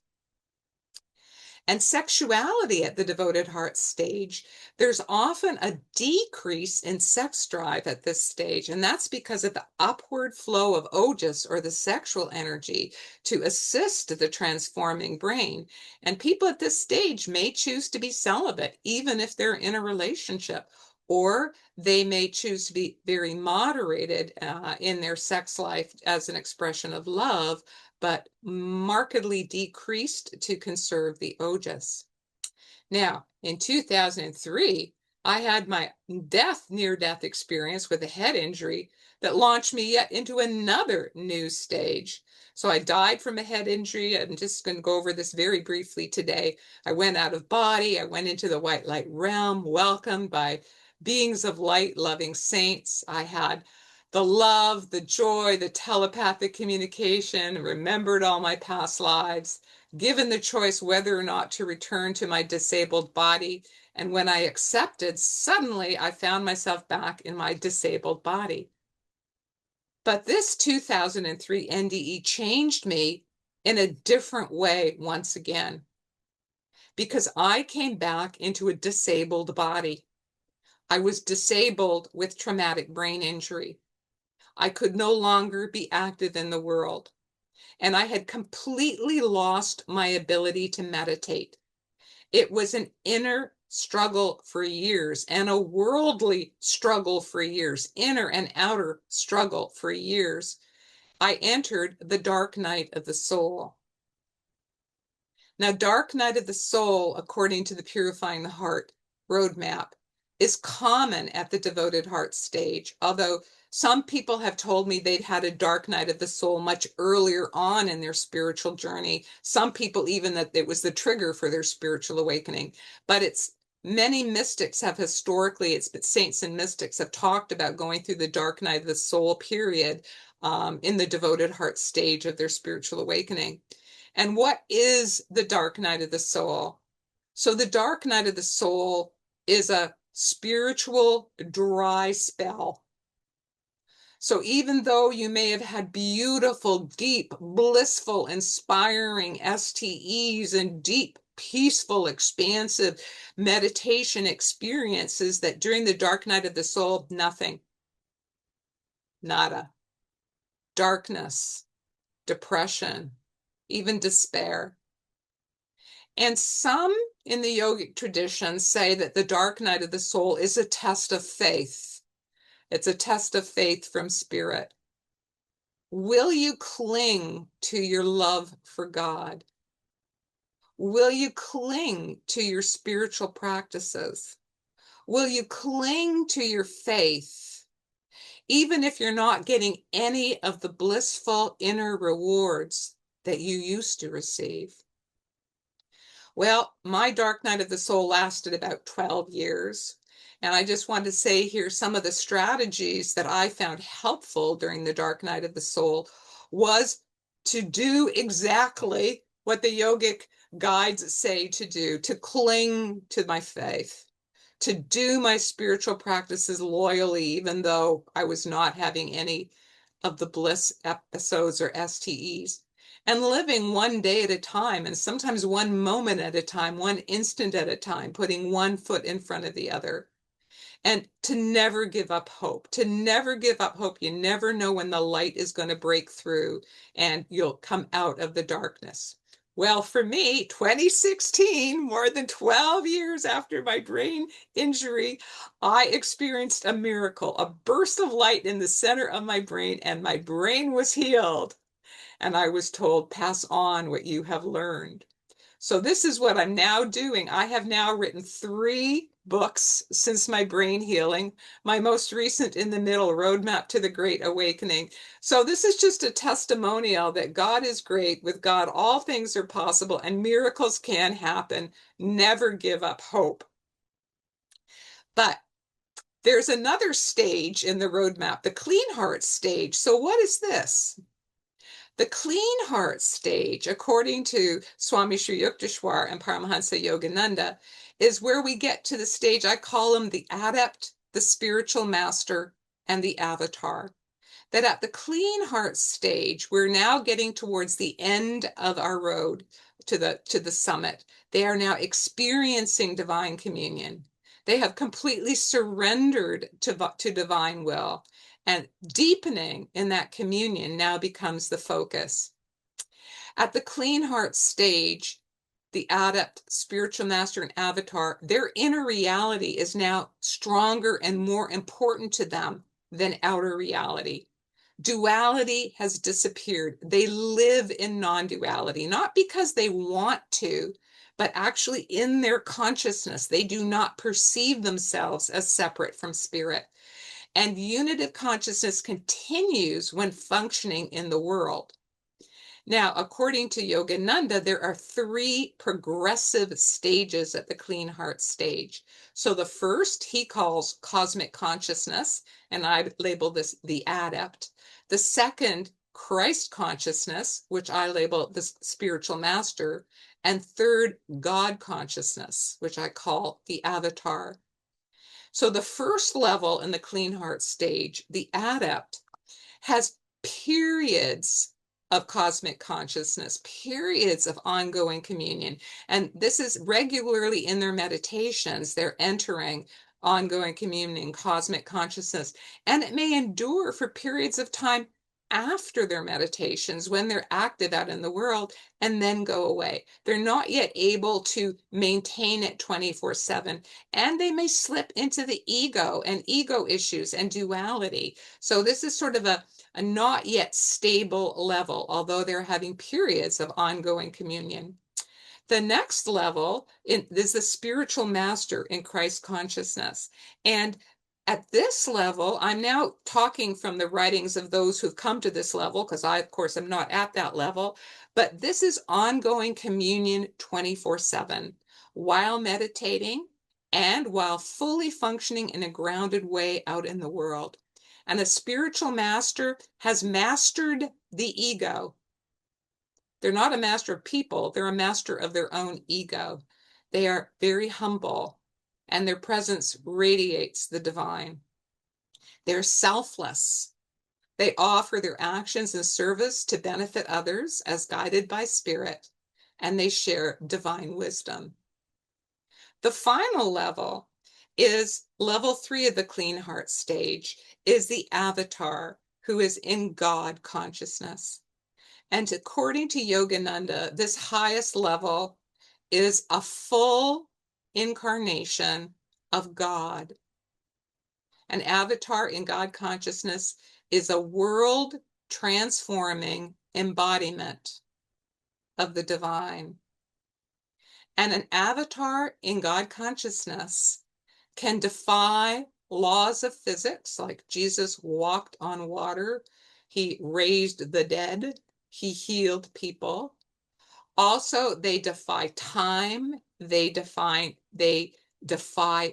And sexuality at the devoted heart stage, there's often a decrease in sex drive at this stage. And that's because of the upward flow of ojas, or the sexual energy, to assist the transforming brain. And people at this stage may choose to be celibate, even if they're in a relationship. Or they may choose to be very moderated in their sex life as an expression of love, but markedly decreased to conserve the ojas. Now, in 2003, I had my near-death experience with a head injury that launched me yet into another new stage. So I died from a head injury. I'm just going to go over this very briefly today. I went out of body. I went into the white light realm, welcomed by beings of light, loving saints. I had the love, the joy, the telepathic communication, remembered all my past lives, given the choice whether or not to return to my disabled body. And when I accepted, suddenly I found myself back in my disabled body. But this 2003 NDE changed me in a different way once again, because I came back into a disabled body. I was disabled with traumatic brain injury. I could no longer be active in the world. and I had completely lost my ability to meditate. It was an inner struggle for years and a worldly struggle for years, inner and outer struggle for years. I entered the dark night of the soul. Now, dark night of the soul, according to the Purifying the Heart roadmap, is common at the devoted heart stage, although some people have told me they'd had a dark night of the soul much earlier on in their spiritual journey. Some people even that it was the trigger for their spiritual awakening. But it's many mystics have historically, it's been saints and mystics have talked about going through the dark night of the soul period in the devoted heart stage of their spiritual awakening. And what is the dark night of the soul? So the dark night of the soul is a spiritual dry spell. So even though you may have had beautiful, deep, blissful, inspiring STEs and deep, peaceful, expansive meditation experiences, that during the dark night of the soul, nothing, nada, darkness, depression, even despair. And some in the yogic tradition say that the dark night of the soul is a test of faith. It's a test of faith from spirit. Will you cling to your love for God? Will you cling to your spiritual practices? Will you cling to your faith, even if you're not getting any of the blissful inner rewards that you used to receive? Well, my dark night of the soul lasted about 12 years. And I just want to say here some of the strategies that I found helpful during the dark night of the soul was to do exactly what the yogic guides say to do, to cling to my faith, to do my spiritual practices loyally, even though I was not having any of the bliss episodes or STEs. And living one day at a time, and sometimes one moment at a time, one instant at a time, putting one foot in front of the other. And to never give up hope, to never give up hope. You never know when the light is going to break through and you'll come out of the darkness. Well, for me, 2016, more than 12 years after my brain injury, I experienced a miracle, a burst of light in the center of my brain, and my brain was healed. And I was told, pass on what you have learned. So this is what I'm now doing. I have now written 3 books since my brain healing. My most recent in the middle, Roadmap to the Great Awakening. So this is just a testimonial that God is great. With God, all things are possible and miracles can happen. Never give up hope. But there's another stage in the roadmap, the clean heart stage. So what is this? The clean heart stage, according to Swami Sri Yukteswar and Paramahansa Yogananda, is where we get to the stage, I call them the adept, the spiritual master, and the avatar. That at the clean heart stage, we're now getting towards the end of our road to the summit. They are now experiencing divine communion. They have completely surrendered to divine will. And deepening in that communion now becomes the focus. At the clean heart stage, the adept, spiritual master, and avatar, their inner reality is now stronger and more important to them than outer reality. Duality has disappeared. They live in non-duality, not because they want to, but actually in their consciousness. They do not perceive themselves as separate from spirit. And unitive consciousness continues when functioning in the world. Now, according to Yogananda, there are 3 progressive stages at the clean heart stage. So the first he calls cosmic consciousness, and I label this the adept. The second, Christ consciousness, which I label the spiritual master. And third, God consciousness, which I call the avatar. So the first level in the clean heart stage, the adept, has periods of cosmic consciousness, periods of ongoing communion. And this is regularly in their meditations. They're entering ongoing communion, cosmic consciousness. And it may endure for periods of time after their meditations when they're active out in the world and then go away. They're not yet able to maintain it 24/7, and they may slip into the ego and ego issues and duality. So this is sort of a not yet stable level, although they're having periods of ongoing communion. The next level is the spiritual master in Christ consciousness. And at this level, I'm now talking from the writings of those who've come to this level, because I, of course, am not at that level, but this is ongoing communion 24/7 while meditating and while fully functioning in a grounded way out in the world. And a spiritual master has mastered the ego. They're not a master of people, they're a master of their own ego. They are very humble, and their presence radiates the divine. They're selfless. They offer their actions and service to benefit others as guided by spirit, and they share divine wisdom. The final level is level 3 of the clean heart stage, is the avatar who is in God consciousness. And according to Yogananda, this highest level is a full incarnation of God. An avatar in God consciousness is a world transforming embodiment of the divine. And an avatar in God consciousness can defy laws of physics, like Jesus walked on water, he raised the dead, he healed people. Also, they defy time, they defy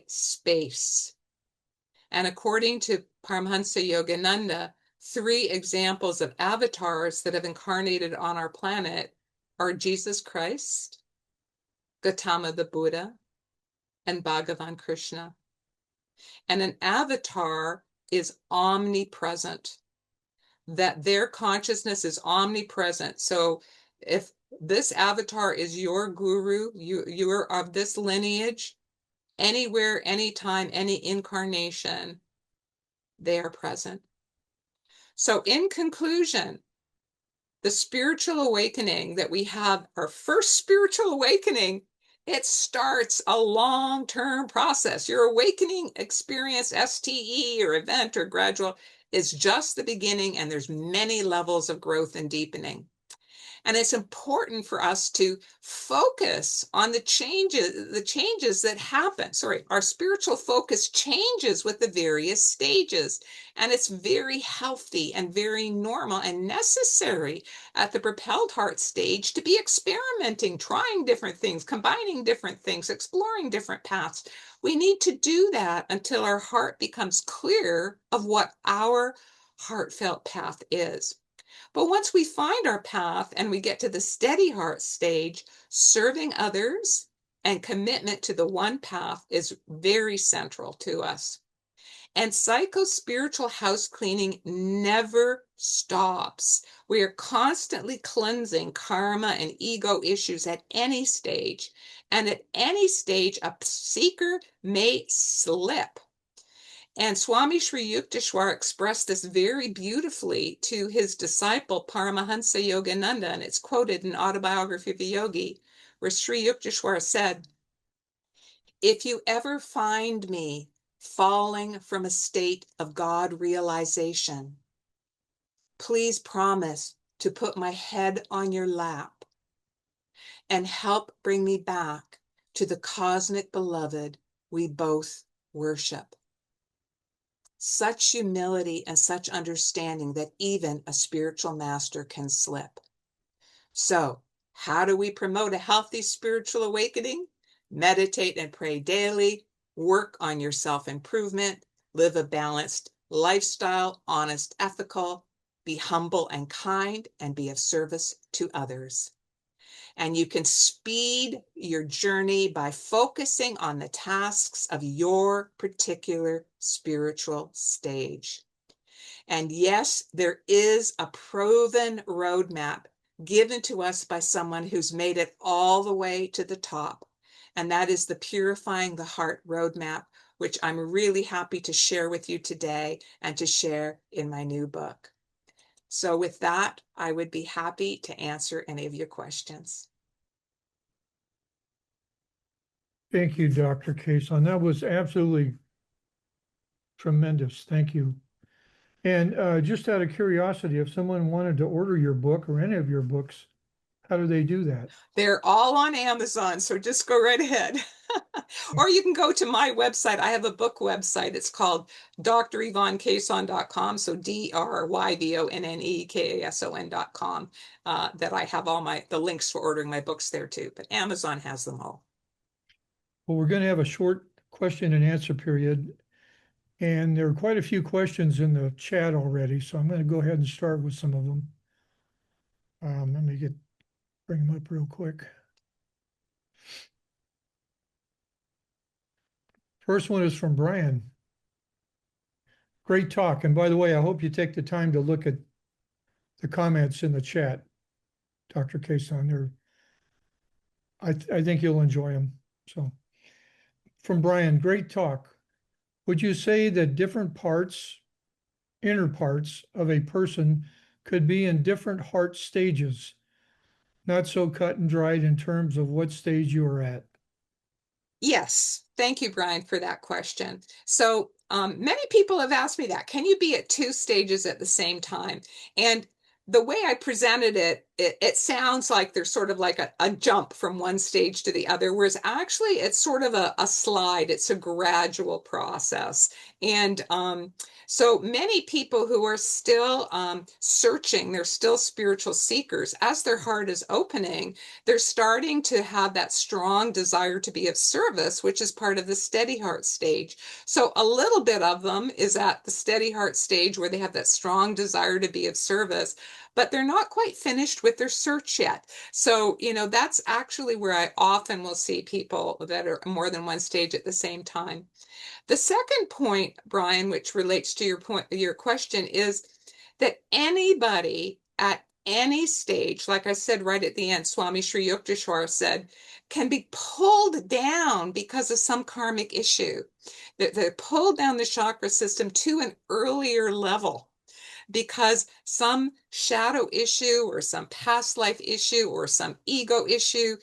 space. And according to Paramahansa Yogananda, 3 examples of avatars that have incarnated on our planet are Jesus Christ, Gautama the Buddha, and Bhagavan Krishna. And an avatar is omnipresent, that their consciousness is omnipresent. So if this avatar is your guru, you are of this lineage, anywhere, anytime, any incarnation, they are present. So in conclusion, the spiritual awakening that we have, our first spiritual awakening, it starts a long-term process. Your awakening experience, STE or event or gradual, is just the beginning, and there's many levels of growth and deepening. And it's important for us to focus on the changes that happen. Our spiritual focus changes with the various stages. And it's very healthy and very normal and necessary at the propelled heart stage to be experimenting, trying different things, combining different things, exploring different paths. We need to do that until our heart becomes clear of what our heartfelt path is. But once we find our path and we get to the steady heart stage, serving others and commitment to the one path is very central to us. And psycho-spiritual house cleaning never stops. We are constantly cleansing karma and ego issues at any stage. And at any stage, a seeker may slip. And Swami Sri Yukteswar expressed this very beautifully to his disciple Paramahansa Yogananda, and it's quoted in Autobiography of a Yogi, where Sri Yukteswar said, "If you ever find me falling from a state of God realization, please promise to put my head on your lap and help bring me back to the cosmic beloved we both worship." Such humility and such understanding that even a spiritual master can slip. So, how do we promote a healthy spiritual awakening? Meditate and pray daily, work on your self-improvement, live a balanced lifestyle, honest, ethical, be humble and kind, and be of service to others. And you can speed your journey by focusing on the tasks of your particular spiritual stage. And yes, there is a proven roadmap given to us by someone who's made it all the way to the top. And that is the Purifying the Heart roadmap, which I'm really happy to share with you today and to share in my new book. So with that, I would be happy to answer any of your questions. Thank you, Dr. Kason. That was absolutely tremendous. Thank you. And just out of curiosity, if someone wanted to order your book or any of your books, how do they do that? They're all on Amazon, so just go right ahead. Or you can go to my website. I have a book website. It's called DrYvonneKason.com. So DrYvonneKason.com. That I have all the links for ordering my books there too. But Amazon has them all. Well, we're going to have a short question and answer period. And there are quite a few questions in the chat already, so I'm going to go ahead and start with some of them. Let me bring them up real quick. First one is from Brian. Great talk. And by the way, I hope you take the time to look at the comments in the chat, Dr. Kason. I think you'll enjoy them. So, from Brian, great talk. Would you say that different parts, inner parts of a person could be in different heart stages, not so cut and dried in terms of what stage you are at? Yes. Thank you, Brian, for that question. So many people have asked me that. Can you be at two stages at the same time? And the way I presented it sounds like there's sort of like a jump from one stage to the other, whereas actually it's sort of a slide. It's a gradual process. And so many people who are still searching, they're still spiritual seekers, as their heart is opening, they're starting to have that strong desire to be of service, which is part of the steady heart stage. So a little bit of them is at the steady heart stage where they have that strong desire to be of service, but they're not quite finished with their search yet. So, that's actually where I often will see people that are more than one stage at the same time. The second point, Brian, which relates to your question, is that anybody at any stage, like I said right at the end, Swami Sri Yukteswar said, can be pulled down because of some karmic issue. That they pulled down the chakra system to an earlier level because some shadow issue or some past life issue or some ego issue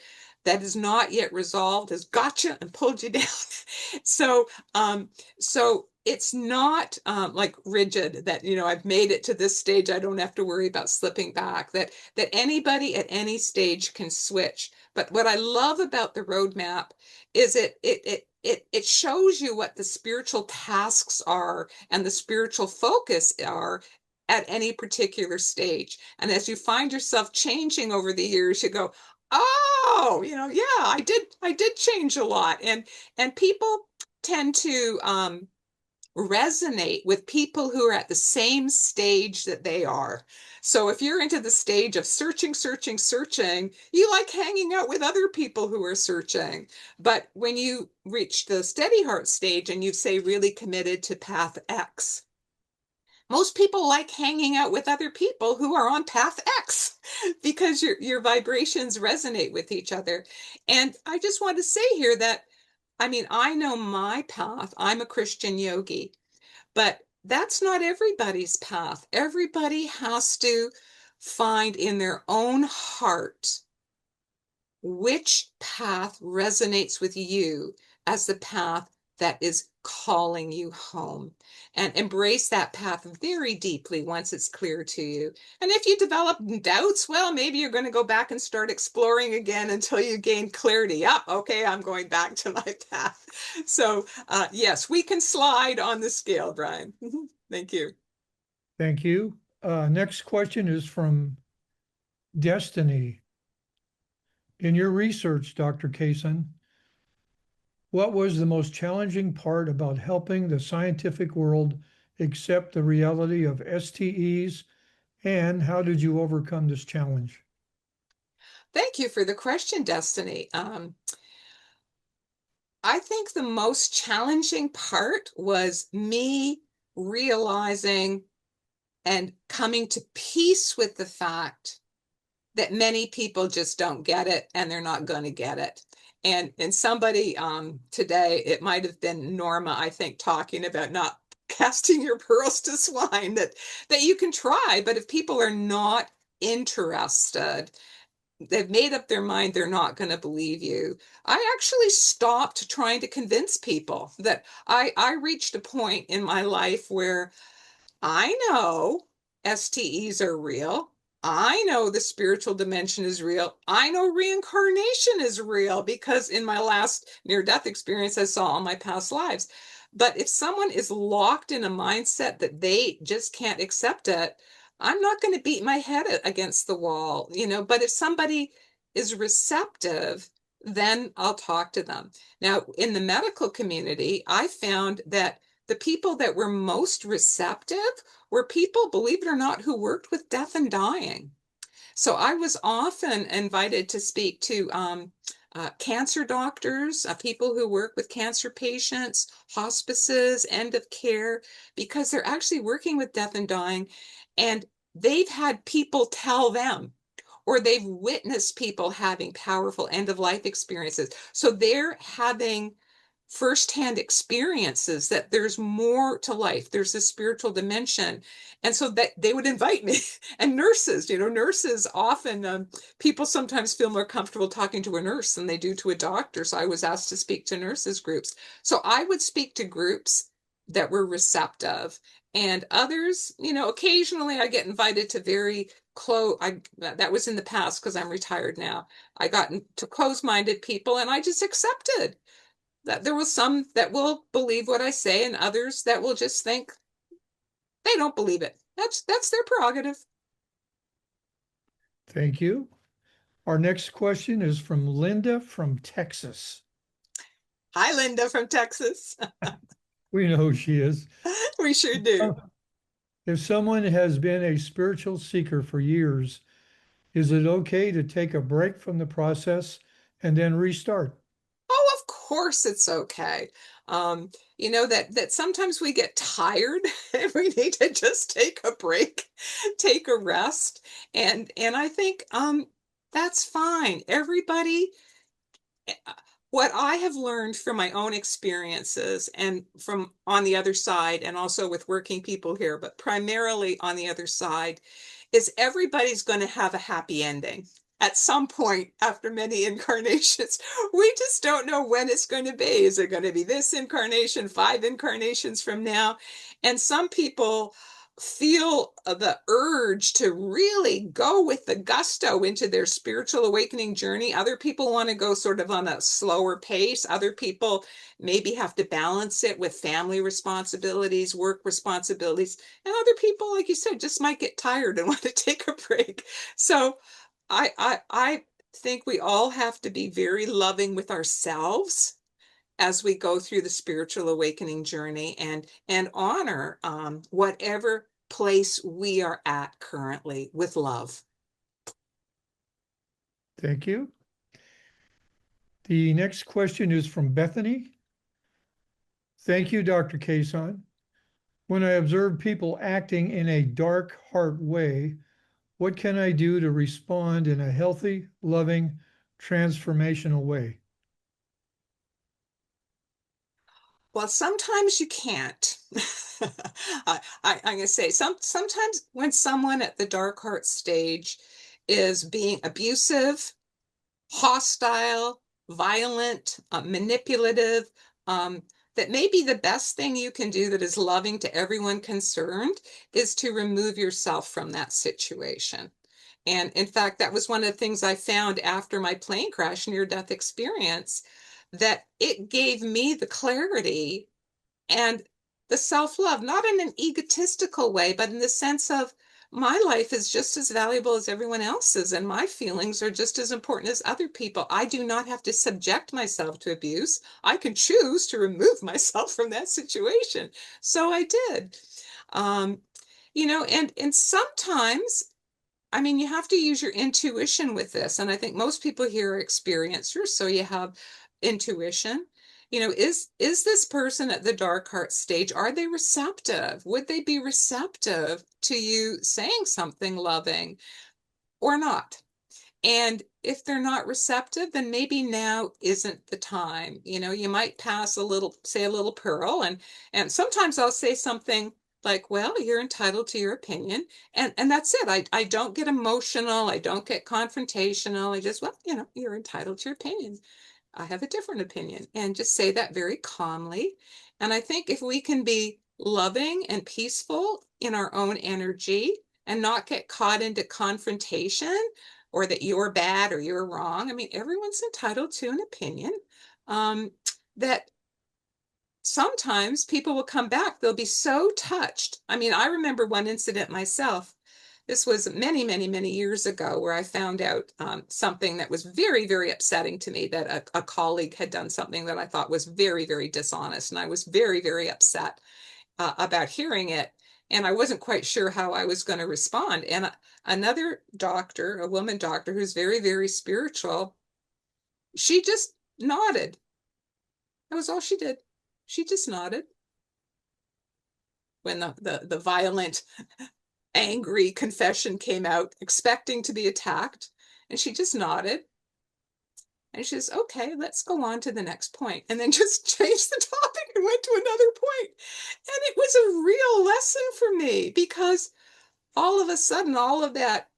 that is not yet resolved has got you and pulled you down. so, so it's not like rigid that, I've made it to this stage. I don't have to worry about slipping back, that anybody at any stage can switch. But what I love about the roadmap is it shows you what the spiritual tasks are and the spiritual focus are at any particular stage. And as you find yourself changing over the years, you go, oh, yeah, I did change a lot. And people tend to resonate with people who are at the same stage that they are. So if you're into the stage of searching, searching, searching, you like hanging out with other people who are searching. But when you reach the steady heart stage and you say really committed to path X, most people like hanging out with other people who are on path X because your vibrations resonate with each other. And I just want to say here that, I know my path. I'm a Christian yogi, but that's not everybody's path. Everybody has to find in their own heart which path resonates with you as the path that is calling you home, and embrace that path very deeply once it's clear to you. And if you develop doubts, well, maybe you're going to go back and start exploring again until you gain clarity. Yep, okay, I'm going back to my path. So yes, we can slide on the scale, Brian. Thank you. Thank you. Next question is from Destiny. In your research, Dr. Kason, what was the most challenging part about helping the scientific world accept the reality of STEs, and how did you overcome this challenge? Thank you for the question, Destiny. I think the most challenging part was me realizing and coming to peace with the fact that many people just don't get it and they're not going to get it. And somebody today, it might have been Norma, I think, talking about not casting your pearls to swine, that you can try, but if people are not interested, they've made up their mind they're not going to believe you. I actually stopped trying to convince people that I reached a point in my life where I know STEs are real. I know the spiritual dimension is real. I know reincarnation is real because in my last near-death experience, I saw all my past lives. But if someone is locked in a mindset that they just can't accept it, I'm not going to beat my head against the wall, but if somebody is receptive, then I'll talk to them. Now, in the medical community, I found that the people that were most receptive were people, believe it or not, who worked with death and dying. So I was often invited to speak to cancer doctors, people who work with cancer patients, hospices, end of care, because they're actually working with death and dying, and they've had people tell them, or they've witnessed people having powerful end of life experiences. So they're having firsthand experiences that there's more to life. There's a spiritual dimension. And so that they would invite me. And nurses often, people sometimes feel more comfortable talking to a nurse than they do to a doctor. So I was asked to speak to nurses groups. So I would speak to groups that were receptive. And others, occasionally I get invited to very close, that was in the past because I'm retired now. I got to close-minded people and I just accepted that there was some that will believe what I say and others that will just think they don't believe it. That's their prerogative. Thank you. Our next question is from Linda from Texas. Hi, Linda from Texas. We know who she is. We sure do. If someone has been a spiritual seeker for years, is it okay to take a break from the process and then restart? Oh, of course it's okay. That sometimes we get tired and we need to just take a break, take a rest. And I think that's fine. Everybody, what I have learned from my own experiences and from on the other side, and also with working people here, but primarily on the other side, is everybody's going to have a happy ending at some point after many incarnations. We just don't know when it's going to be. Is it going to be this incarnation, 5 incarnations from now? And some people feel the urge to really go with the gusto into their spiritual awakening journey. Other people want to go sort of on a slower pace. Other people maybe have to balance it with family responsibilities, work responsibilities. And other people, like you said, just might get tired and want to take a break. So I think we all have to be very loving with ourselves as we go through the spiritual awakening journey and honor whatever place we are at currently with love. Thank you. The next question is from Bethany. Thank you, Dr. Kason. When I observe people acting in a dark heart way, what can I do to respond in a healthy, loving, transformational way? Well, sometimes you can't. I'm going to say sometimes when someone at the dark heart stage is being abusive, hostile, violent, manipulative, that maybe the best thing you can do that is loving to everyone concerned is to remove yourself from that situation. And in fact, that was one of the things I found after my plane crash near-death experience, that it gave me the clarity and the self-love, not in an egotistical way, but in the sense of my life is just as valuable as everyone else's, and my feelings are just as important as other people. I do not have to subject myself to abuse. I can choose to remove myself from that situation. So I did. And sometimes, I mean, you have to use your intuition with this. And I think most people here are experiencers, so you have intuition. Is this person at the dark heart stage, are they receptive? Would they be receptive to you saying something loving or not? And if they're not receptive, then maybe now isn't the time. You might pass say a little pearl, and sometimes I'll say something like, well, you're entitled to your opinion. And that's it. I don't get emotional. I don't get confrontational. I just, well, you're entitled to your opinion. I have a different opinion, and just say that very calmly. And I think if we can be loving and peaceful in our own energy and not get caught into confrontation or that you're bad or you're wrong. I mean, everyone's entitled to an opinion. Um, that sometimes people will come back, they'll be so touched. I mean, I remember one incident myself. This was many, many, many years ago, where I found out something that was very, very upsetting to me, that a colleague had done something that I thought was very, very dishonest. And I was very, very upset about hearing it. And I wasn't quite sure how I was going to respond. And another doctor, a woman doctor who's very, very spiritual, she just nodded. That was all she did. She just nodded when the violent, angry confession came out, expecting to be attacked. And she just nodded. And she says, okay, let's go on to the next point. And then just changed the topic and went to another point. And it was a real lesson for me, because all of a sudden, all of that,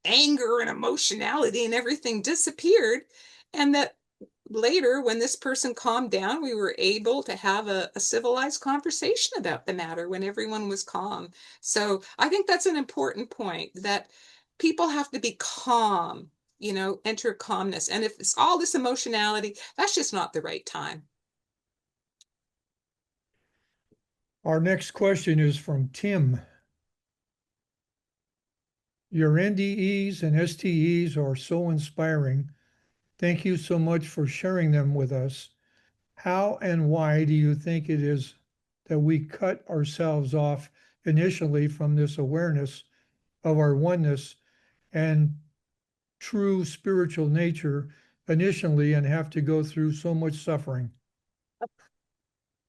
anger and emotionality and everything disappeared. And that later, when this person calmed down, we were able to have a civilized conversation about the matter when everyone was calm. So I think that's an important point, that people have to be calm, enter calmness. And if it's all this emotionality, that's just not the right time. Our next question is from Tim. Your NDEs and STEs are so inspiring. Thank you so much for sharing them with us. How and why do you think it is that we cut ourselves off initially from this awareness of our oneness and true spiritual nature initially and have to go through so much suffering?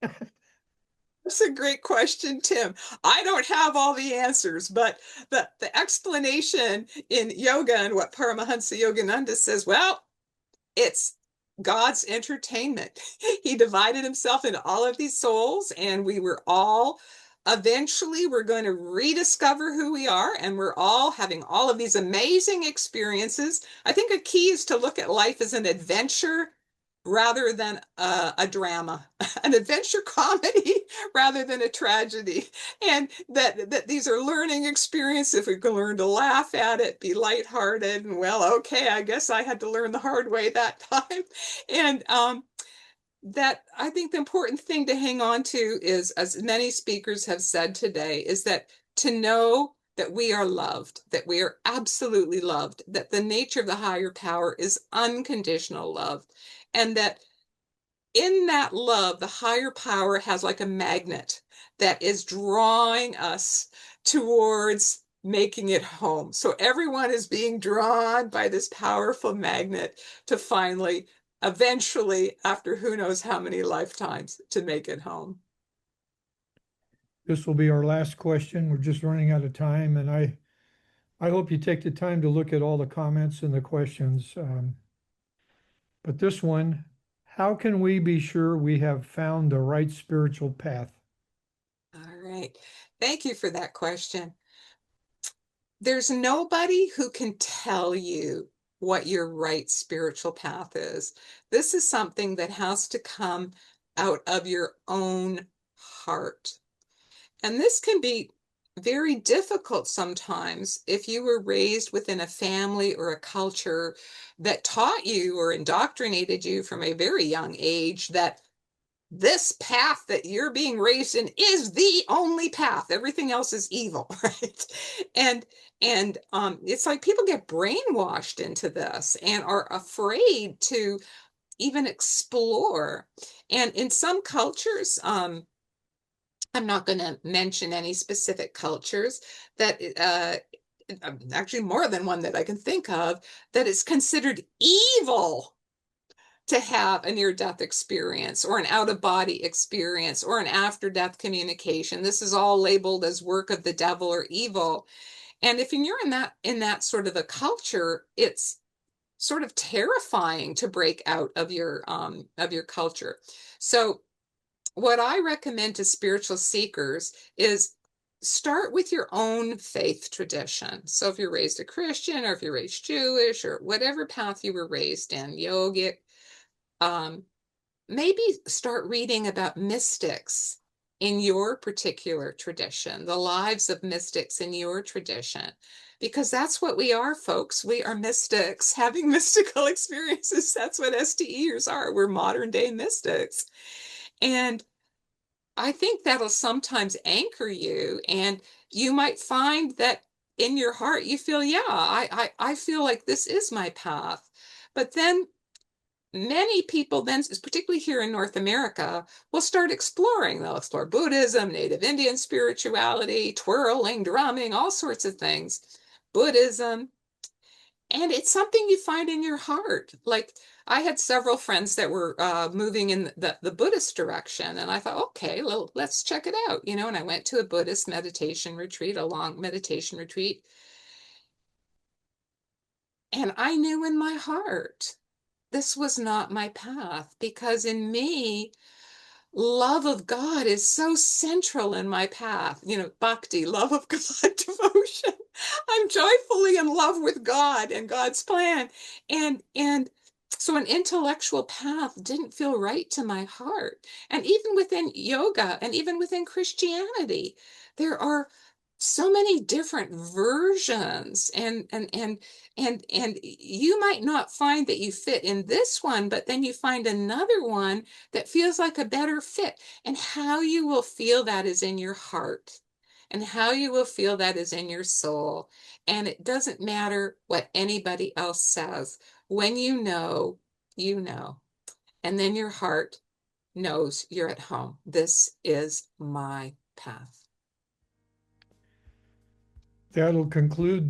That's a great question, Tim. I don't have all the answers, but the explanation in yoga and what Paramahansa Yogananda says, well, it's God's entertainment. He divided himself into all of these souls, and we were all eventually, we're going to rediscover who we are, and we're all having all of these amazing experiences. I think a key is to look at life as an adventure rather than a drama, an adventure comedy rather than a tragedy. And that these are learning experiences. If we can learn to laugh at it, be lighthearted, and well, okay, I guess I had to learn the hard way that time. And that I think the important thing to hang on to is, as many speakers have said today, is that to know that we are loved, that we are absolutely loved, that the nature of the higher power is unconditional love, and that in that love, the higher power has like a magnet that is drawing us towards making it home. So everyone is being drawn by this powerful magnet to finally, eventually, after who knows how many lifetimes, to make it home. This will be our last question. We're just running out of time, and I hope you take the time to look at all the comments and the questions. But this one, how can we be sure we have found the right spiritual path? All right. Thank you for that question. There's nobody who can tell you what your right spiritual path is. This is something that has to come out of your own heart. And this can be very difficult sometimes if you were raised within a family or a culture that taught you or indoctrinated you from a very young age that this path that you're being raised in is the only path. Everything else is evil, right? And it's like people get brainwashed into this and are afraid to even explore. And in some cultures, I'm not going to mention any specific cultures, that actually more than one that I can think of, that it's considered evil to have a near-death experience or an out-of-body experience or an after-death communication. This is all labeled as work of the devil or evil. And if you're in that sort of a culture, it's sort of terrifying to break out of your culture. So what I recommend to spiritual seekers is start with your own faith tradition. So if you're raised a Christian, or if you're raised Jewish, or whatever path you were raised in, yogic, maybe start reading about mystics in your particular tradition, the lives of mystics in your tradition, because that's what we are, folks. We are mystics having mystical experiences. That's what STEs are. We're modern day mystics. And I think that'll sometimes anchor you, and you might find that in your heart you feel, yeah, I feel like this is my path. But then many people then, particularly here in North America, will start exploring. They'll explore Buddhism, Native Indian spirituality, twirling, drumming, all sorts of things, Buddhism. And it's something you find in your heart. Like, I had several friends that were moving in the Buddhist direction, and I thought, okay, well, let's check it out, and I went to a Buddhist meditation retreat, a long meditation retreat, and I knew in my heart this was not my path, because in me, love of God is so central in my path. Bhakti, love of God, devotion. I'm joyfully in love with God and God's plan. And so an intellectual path didn't feel right to my heart. And even within yoga and even within Christianity, there are so many different versions, and you might not find that you fit in this one, but then you find another one that feels like a better fit. And how you will feel that is in your heart, and how you will feel that is in your soul. And it doesn't matter what anybody else says. When you know, you know. And then your heart knows you're at home. This is my path. That'll conclude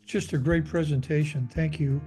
just a great presentation. Thank you.